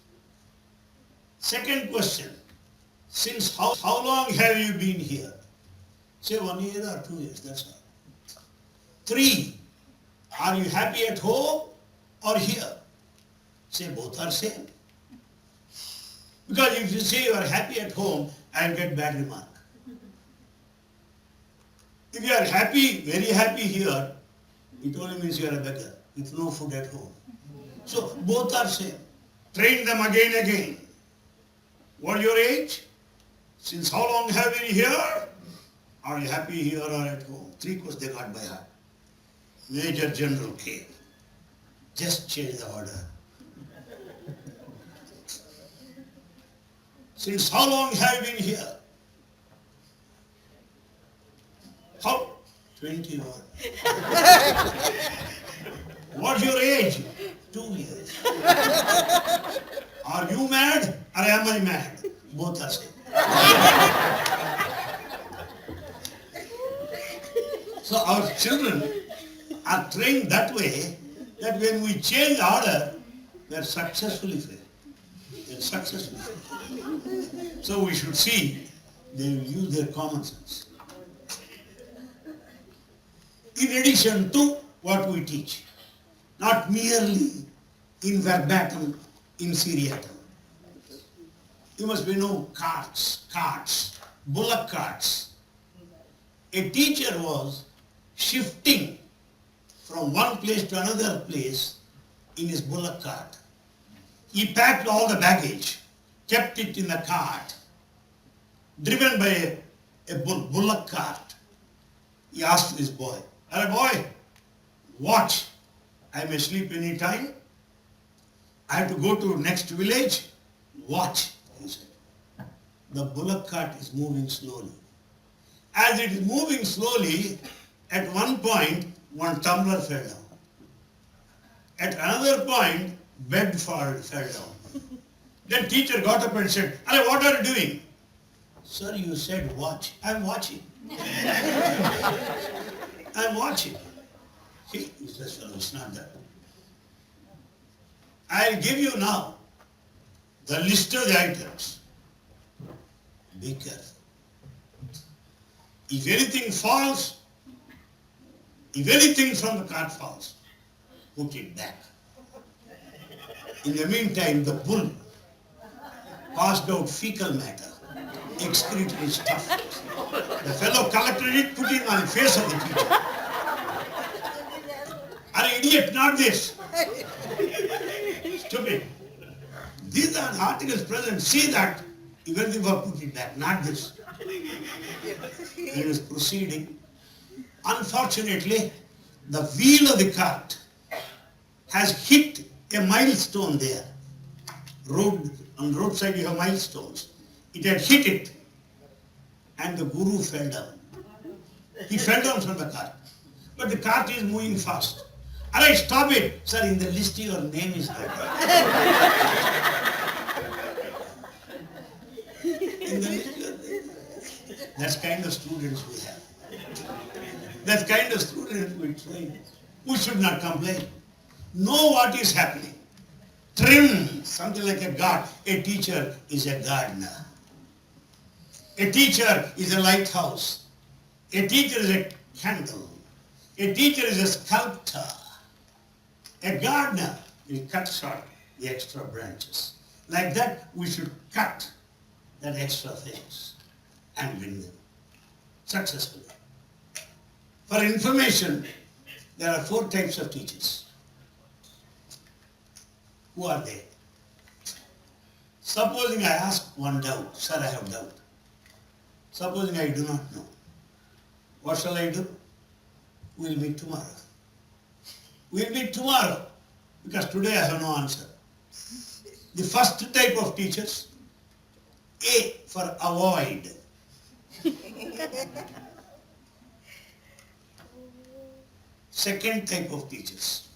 Second question, since how long have you been here? Say 1 year or 2 years, that's all. 3, are you happy at home or here? Say both are same. Because if you say you are happy at home, I will get bad remark. If you are happy, very happy here, it only means you are a beggar with no food at home. So both are same. Train them again. What is your age? Since how long have you been here? Are you happy here or at home? 3 questions they got by heart. Major General came. Just change the order. Since how long have you been here? How? 21. What's your age? 2 years. Are you mad or am I mad? Both are same. So our children are trained that way that when we change the order, they are successfully fail. They are successfully fail. So we should see they will use their common sense. In addition to what we teach, not merely in verbatim, in seriatim. You must know carts, bullock carts. A teacher was shifting from one place to another place in his bullock cart. He packed all the baggage, kept it in the cart, driven by a bullock cart. He asked his boy, "Hey boy, watch, I may sleep any time. I have to go to next village. Watch," he said. The bullock cart is moving slowly. As it is moving slowly, at one point, one tumbler fell down. At another point, bed fell down. Then teacher got up and said, "Arey, what are you doing?" "Sir, you said watch." "I'm watching." "I'm watching." "Hey, useless fellow, it's not that. I'll give you now the list of the items. Be careful. If anything falls, if anything from the cart falls, put it back. In the meantime, the bull passed out fecal matter, excretory stuff. The fellow collected it, put it on the face of the teacher. "Are you idiot? Not this." stupid. These are the articles present. See that. Even if I put it back, not this. He was proceeding. Unfortunately, the wheel of the cart has hit a milestone there. On the roadside you have milestones. It had hit it and the guru fell down. He fell down from the cart. But the cart is moving fast. Alright, stop it. Sir, in the list your name is not there. In the list your name. That's kind of students we have. That kind of students we train. We should not complain. Know what is happening. Trim, something like a guard. A teacher is a gardener. A teacher is a lighthouse. A teacher is a candle. A teacher is a sculptor. A gardener will cut short the extra branches. Like that, we should cut that extra things and bring them successfully. For information, there are 4 types of teachers. Who are they? Supposing I ask one doubt, sir, I have doubt. Supposing I do not know. What shall I do? We'll meet tomorrow. We'll meet tomorrow because today I have no answer. The first type of teachers, A for avoid. Second type of teachers.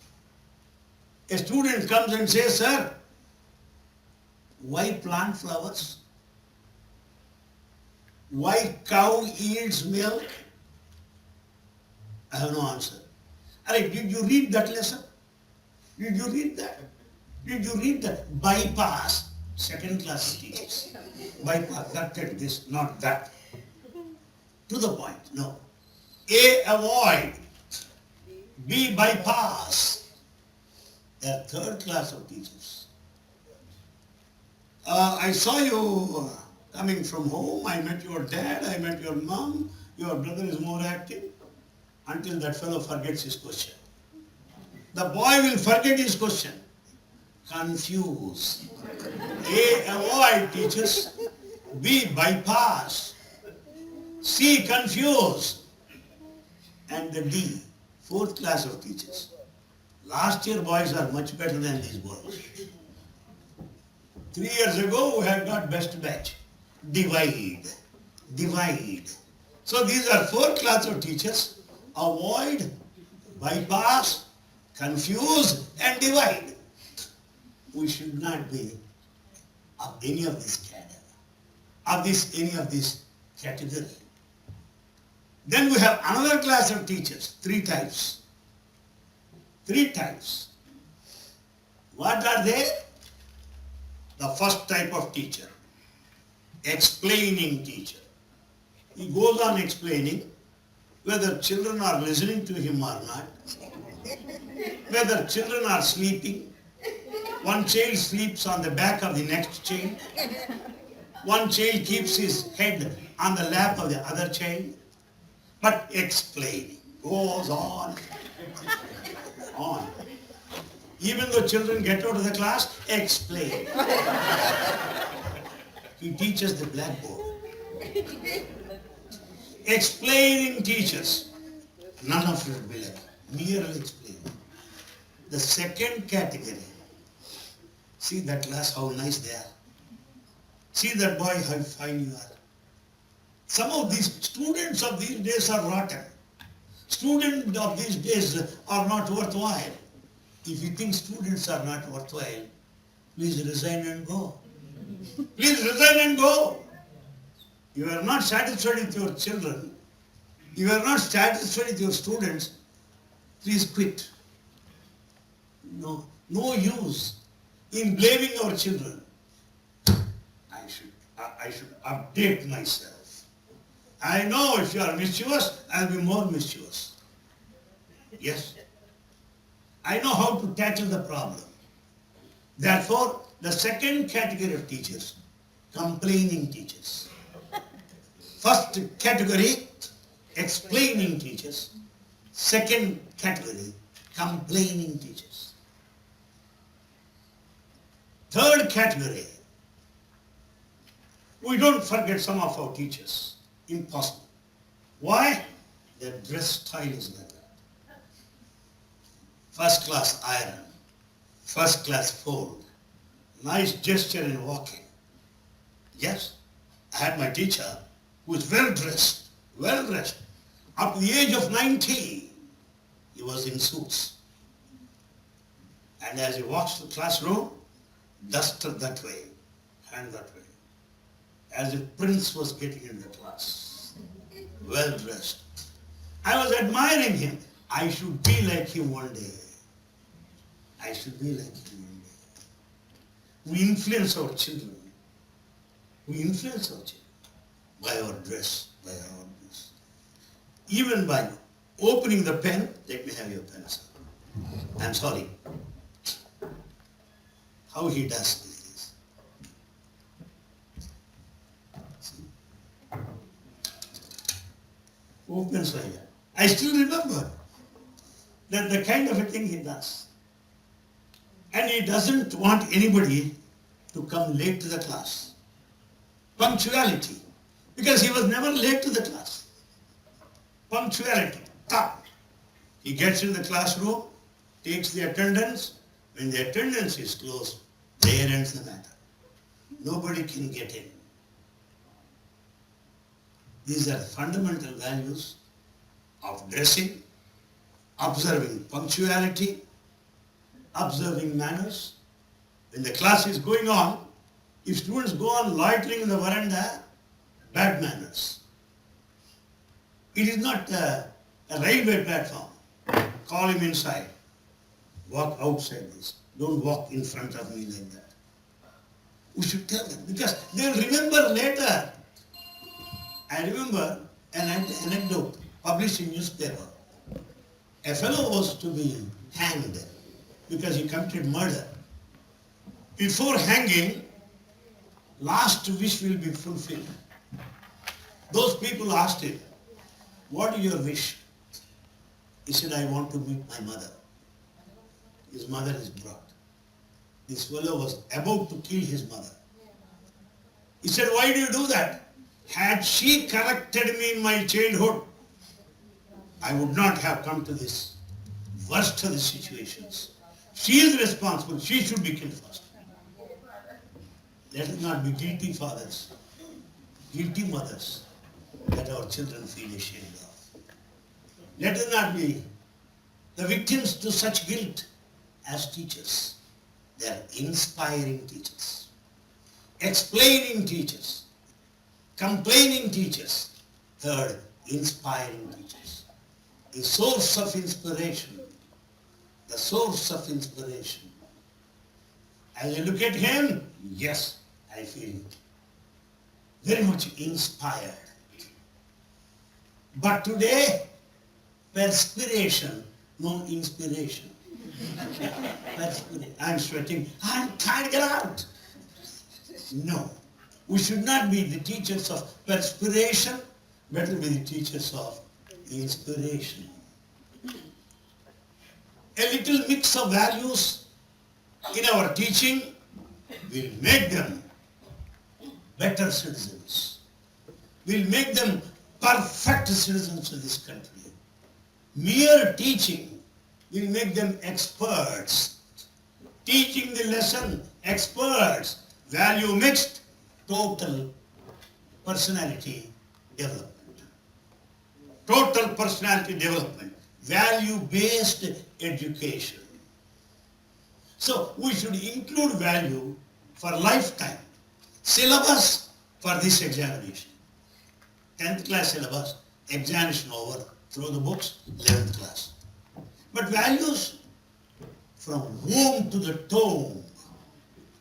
A student comes and says, sir, why plant flowers? Why cow yields milk? I have no answer. Alright, did you read that lesson? Did you read that? Did you read that? Bypass. Second class teachers. Bypass. That, this, not that. To the point. No. A, avoid. B, bypass. They are third class of teachers. I saw you coming from home. I met your dad. I met your mom. Your brother is more active. Until that fellow forgets his question. The boy will forget his question. Confuse. A, avoid teachers. B, bypass. C, confuse. And the D, 4th class of teachers. Last year boys are much better than these boys. 3 years ago we had got best batch. Divide. Divide. So these are 4 class of teachers. Avoid, bypass, confuse and divide. We should not be of any of this category. Any of this category. Then we have another class of teachers, 3 types. 3 types. What are they? The first type of teacher, explaining teacher. He goes on explaining whether children are listening to him or not, whether children are sleeping. One child sleeps on the back of the next child. One child keeps his head on the lap of the other child. But explaining goes on. On. Even though children get out of the class, explain. He teaches the blackboard. Explaining teachers. None of it will be like merely explaining. The second category. See that class, how nice they are. See that boy, how fine you are. Some of these students of these days are rotten. Students of these days are not worthwhile. If you think students are not worthwhile, please resign and go. Please resign and go. You are not satisfied with your children. You are not satisfied with your students. Please quit. No use in blaming our children. I should update myself. I know if you are mischievous, I will be more mischievous. Yes. I know how to tackle the problem. Therefore, the second category of teachers, complaining teachers. First category, explaining teachers. Second category, complaining teachers. category. We don't forget some of our teachers. Impossible. Why? Their dress style is like that. First class iron, first class fold, nice gesture in walking. Yes, I had my teacher who was well dressed. Up to the age of 90, he was in suits. And as he walks to the classroom, duster that way, hand that way, as if Prince was getting into the class, well dressed. I was admiring him. I should be like him one day. I should be like him one day. We influence our children. We influence our children by our dress, Even by opening the pen, let me have your pen, sir. I'm sorry. How he does this. See? Opens like that. I still remember that the kind of a thing he does. And he doesn't want anybody to come late to the class. Punctuality. Because he was never late to the class. Punctuality. Top. He gets in the classroom, takes the attendance. When the attendance is closed, there ends the matter. Nobody can get in. These are fundamental values of dressing, observing punctuality, observing manners. When the class is going on, if students go on loitering in the veranda, bad manners. It is not a railway platform. Call him inside. Walk outside this. Don't walk in front of me like that. We should tell them because they'll remember later. I remember an anecdote published in newspaper. A fellow was to be hanged because he committed murder. Before hanging, last wish will be fulfilled. Those people asked him, "What is your wish?" He said, "I want to meet my mother." His mother is brought. This fellow was about to kill his mother. He said, "Why do you do that? Had she corrected me in my childhood, I would not have come to this worst of the situations. She is responsible. She should be killed first." Let us not be guilty fathers, guilty mothers that our children feel ashamed of. Let us not be the victims to such guilt as teachers. They are inspiring teachers, explaining teachers, complaining teachers. Third, inspiring teachers. The source of inspiration. The source of inspiration. As I look at him, yes, I feel very much inspired. But today, perspiration, no inspiration. I'm sweating. I'm tired, get out. No. We should not be the teachers of perspiration, better be the teachers of inspiration. A little mix of values in our teaching will make them better citizens. Will make them perfect citizens of this country. Mere teaching will make them experts. Teaching the lesson, experts. Value mixed, total personality development. Total personality development. Value-based education. So we should include value for lifetime. Syllabus for this examination. 10th class syllabus, examination over, throw the books, 11th class. But values from womb to the tomb,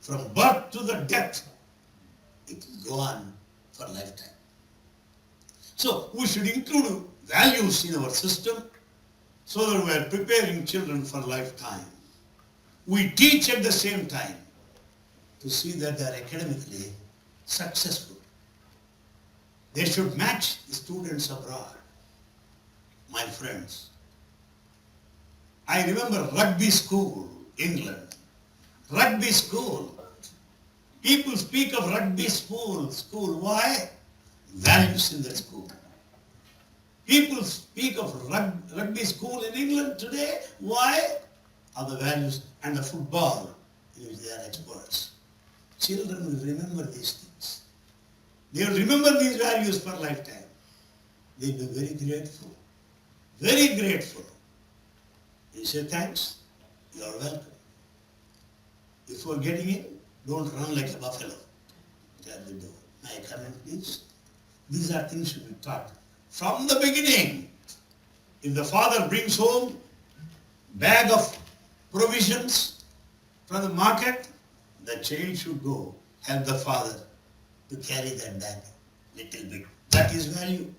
from birth to the death, it will go on for lifetime. So we should include values in our system so that we are preparing children for lifetime. We teach at the same time to see that they are academically successful. They should match the students abroad. My friends, I remember rugby school, England. Rugby school. People speak of rugby school. Why? Values in that school. People speak of rugby school in England today. Why? Are the values and the football, in which they are experts. Children will remember these things. They will remember these values for lifetime. They will be very grateful. Very grateful. You say thanks, you are welcome. Before getting in, don't run like a buffalo. Tell the door, may I come in please? These are things should be taught from the beginning. If the father brings home bag of provisions from the market, the child should go help the father to carry that bag little bit. That is value.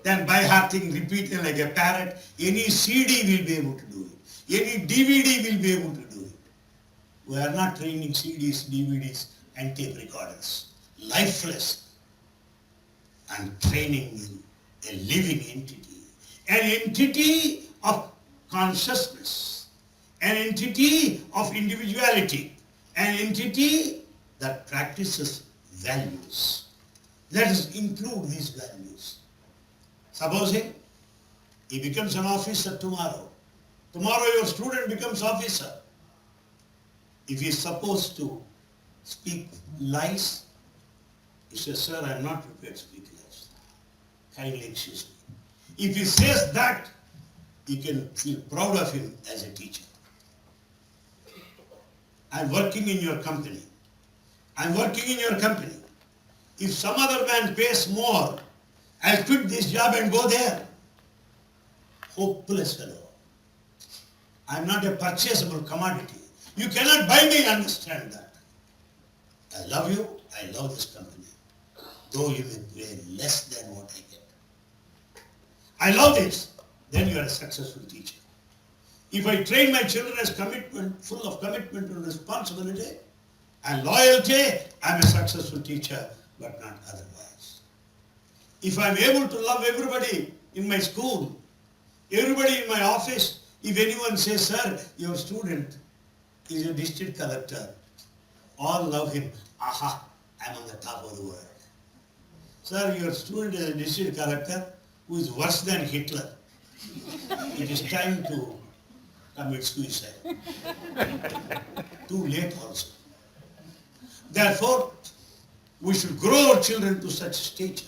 Then by hearting, repeating like a parrot, any CD will be able to do it. Any DVD will be able to do it. We are not training CDs, DVDs and tape recorders. Lifeless. And training a living entity. An entity of consciousness. An entity of individuality. An entity that practices values. Let us include these values. Supposing he becomes an officer tomorrow. Tomorrow your student becomes officer. If he is supposed to speak lies, he says, sir, I am not prepared to speak lies. Kindly excuse me. If he says that, you can feel proud of him as a teacher. I am working in your company. I am working in your company. If some other man pays more, I'll quit this job and go there. Hopeless fellow. I'm not a purchasable commodity. You cannot buy me, understand that. I love you, I love this company. Though you may pay less than what I get. I love this. Then you are a successful teacher. If I train my children as full of commitment and responsibility and loyalty, I'm a successful teacher, but not otherwise. If I'm able to love everybody in my school, everybody in my office, if anyone says, sir, your student is a district collector, all love him. Aha, I'm on the top of the world. Sir, your student is a district collector who is worse than Hitler. It is time to commit suicide. Too late also. Therefore, we should grow our children to such stature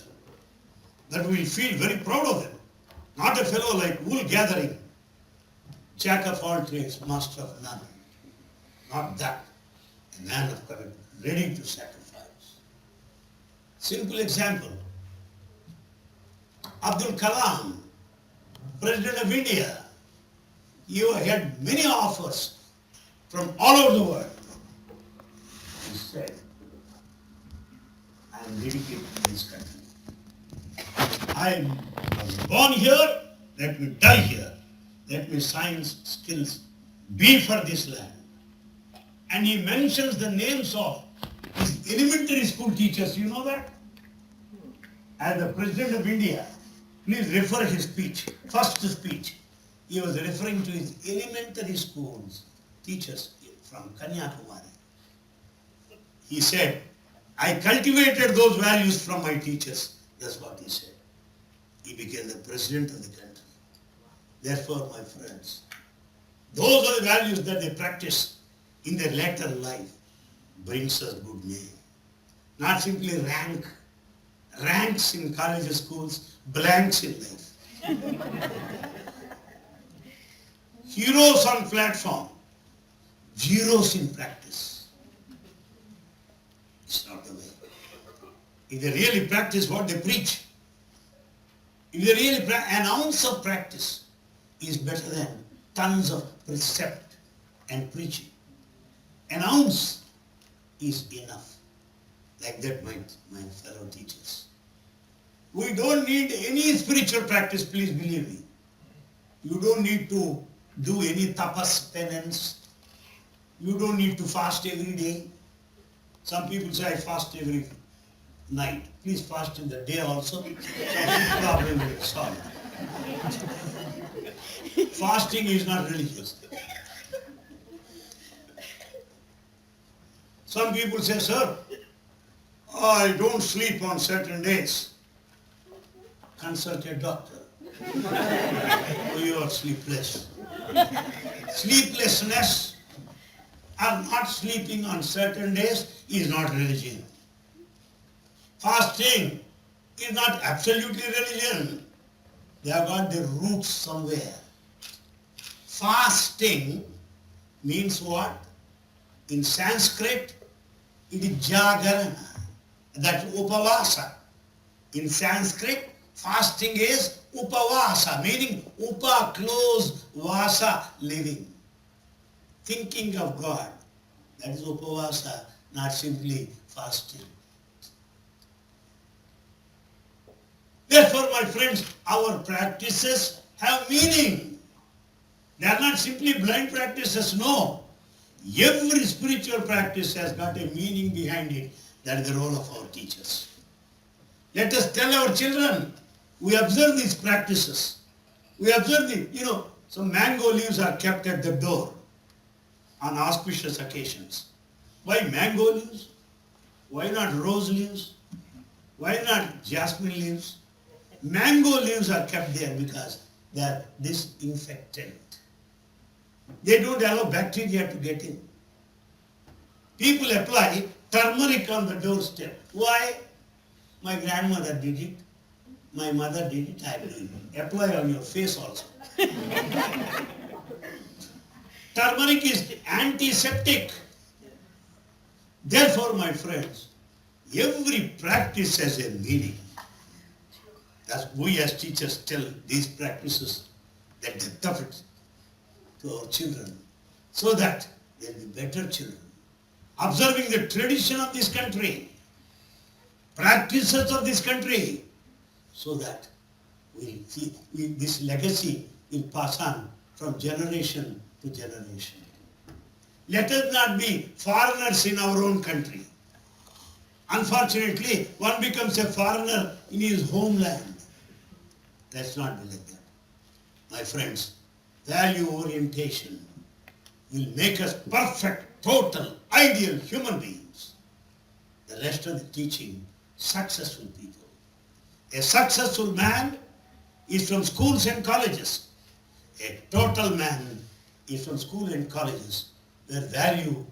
that we will feel very proud of them. Not a fellow like wool gathering, jack of all trades, master of none. Not that. A man of commitment, ready to sacrifice. Simple example. Abdul Kalam, President of India, you had many offers from all over the world. He said, I am dedicated to this country. I was born here, let me die here. Let my science skills be for this land. And he mentions the names of his elementary school teachers. You know that? As the President of India, please refer his speech, first speech. He was referring to his elementary schools teachers from Kanyakumari. He said, I cultivated those values from my teachers. That's what he said. He became the president of the country. Therefore, my friends, those are the values that they practice in their later life brings us good name. Not simply ranks in college schools, blanks in life. Heroes on platform, zeros in practice. It's not the way. If they really practice what they preach, if they really an ounce of practice is better than tons of precept and preaching. An ounce is enough. Like that, my fellow teachers. We don't need any spiritual practice, please believe me. You don't need to do any tapas, penance. You don't need to fast every day. Some people say I fast every night. Please fast in the day also. Some problem will solve. Fasting is not religious. Some people say, sir, I don't sleep on certain days. Consult a doctor. Or you are sleepless. Sleeplessness or not sleeping on certain days is not religion. Fasting is not absolutely religion. They have got their roots somewhere. Fasting means what? In Sanskrit, it is jagarana. That's upavasa. In Sanskrit, fasting is upavasa, meaning upa, close, vasa, living. Thinking of God. That is upavasa, not simply fasting. Therefore, my friends, our practices have meaning. They are not simply blind practices, no. Every spiritual practice has got a meaning behind it. That is the role of our teachers. Let us tell our children, we observe these practices. We observe some mango leaves are kept at the door on auspicious occasions. Why mango leaves? Why not rose leaves? Why not jasmine leaves? Mango leaves are kept there because they are disinfectant. They don't allow bacteria to get in. People apply turmeric on the doorstep. Why? My grandmother did it. My mother did it. I will apply on your face also. Turmeric is antiseptic. Therefore, my friends, every practice has a meaning. As we as teachers tell these practices, the depth of it to our children, so that they'll be better children. Observing the tradition of this country, practices of this country, so that this legacy will pass on from generation to generation. Let us not be foreigners in our own country. Unfortunately, one becomes a foreigner in his homeland. Let's not be like that. My friends, value orientation will make us perfect, total, ideal human beings. The rest of the teaching, successful people. A successful man is from schools and colleges. A total man is from school and colleges where value,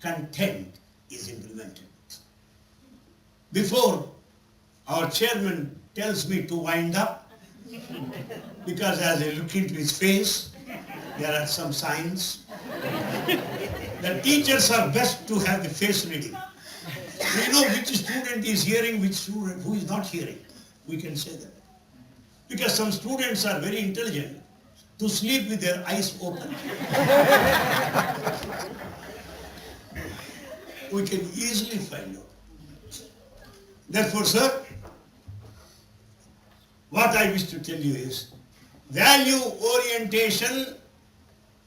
content is implemented. Before our chairman tells me to wind up, because as I look into his face, there are some signs. The teachers are best to have the face reading. We know which student is hearing, which student who is not hearing. We can say that. Because some students are very intelligent to sleep with their eyes open. We can easily find out. Therefore, sir, what I wish to tell you is, value orientation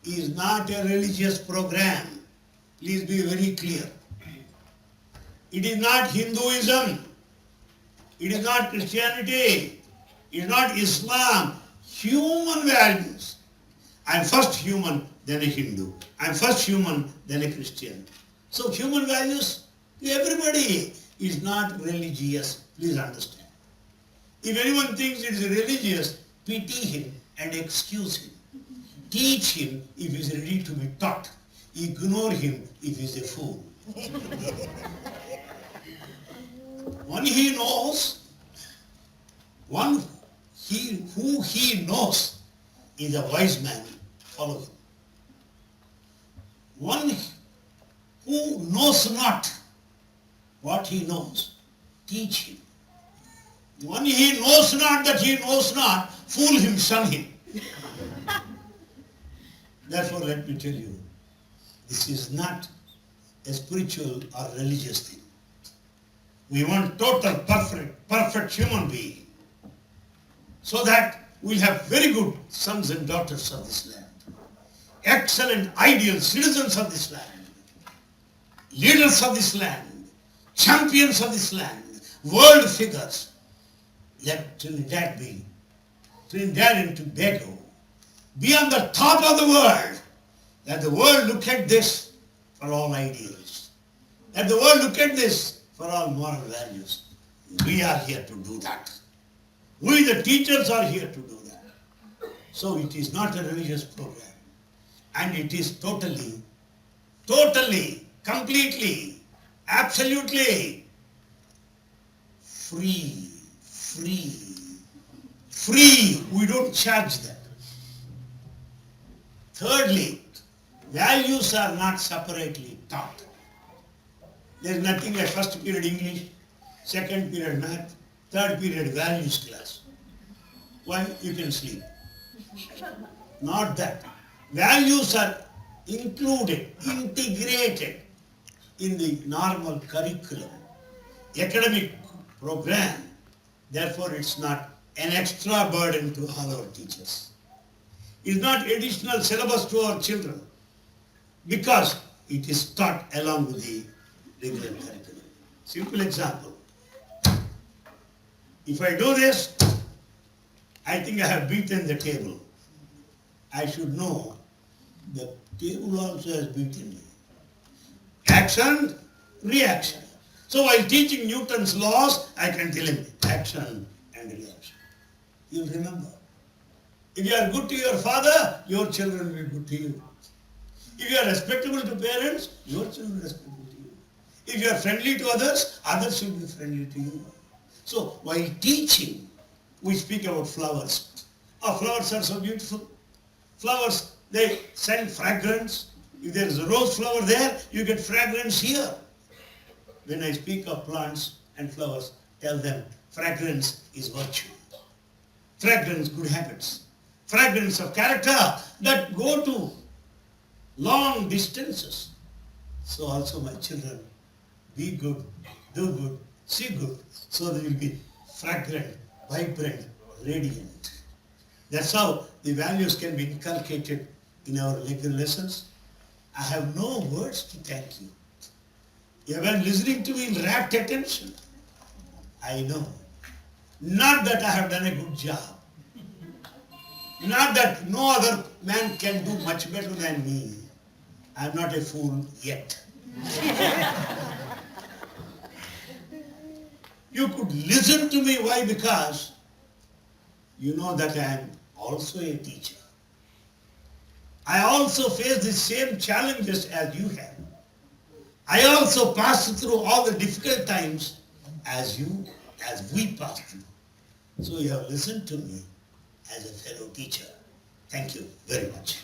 is not a religious program. Please be very clear. It is not Hinduism. It is not Christianity. It is not Islam. Human values. I am first human, then a Hindu. I am first human, then a Christian. So human values to everybody is not religious. Please understand. If anyone thinks it is religious, pity him and excuse him. Teach him if he is ready to be taught. Ignore him if he is a fool. One he knows, who he knows is a wise man. Follow him. One who knows not what he knows, teach him. One he knows not that he knows not, fool him, shun him. Therefore, let me tell you, this is not a spiritual or religious thing. We want total, perfect human being, so that we have very good sons and daughters of this land, excellent, ideal citizens of this land, leaders of this land, champions of this land, world figures. Let Trinidad and Tobago be on the top of the world, that the world look at this for all ideals. Let the world look at this for all moral values. We are here to do that. We the teachers are here to do that. So it is not a religious program. And it is totally, completely, absolutely free. We don't charge that. Thirdly, values are not separately taught. There is nothing like first period English, second period math, third period values class. Why? You can sleep. Not that. Values are included, integrated in the normal curriculum, academic program. Therefore, it's not an extra burden to all our teachers. It's not additional syllabus to our children because it is taught along with the regular curriculum. Simple example. If I do this, I think I have beaten the table. I should know the table also has beaten me. Action, reaction. So while teaching Newton's laws, I can tell him action and reaction. You'll remember. If you are good to your father, your children will be good to you. If you are respectable to parents, your children will be respectable to you. If you are friendly to others, others will be friendly to you. So while teaching, we speak about flowers. Our flowers are so beautiful. Flowers, they send fragrance. If there is a rose flower there, you get fragrance here. When I speak of plants and flowers, tell them fragrance is virtue. Fragrance, good habits. Fragrance of character that go to long distances. So also my children, be good, do good, see good, so they will be fragrant, vibrant, radiant. That's how the values can be inculcated in our legal lessons. I have no words to thank you. You have been listening to me in rapt attention. I know. Not that I have done a good job. Not that no other man can do much better than me. I am not a fool yet. You could listen to me. Why? Because you know that I am also a teacher. I also face the same challenges as you have. I also pass through all the difficult times as we pass through. So you have listened to me as a fellow teacher. Thank you very much.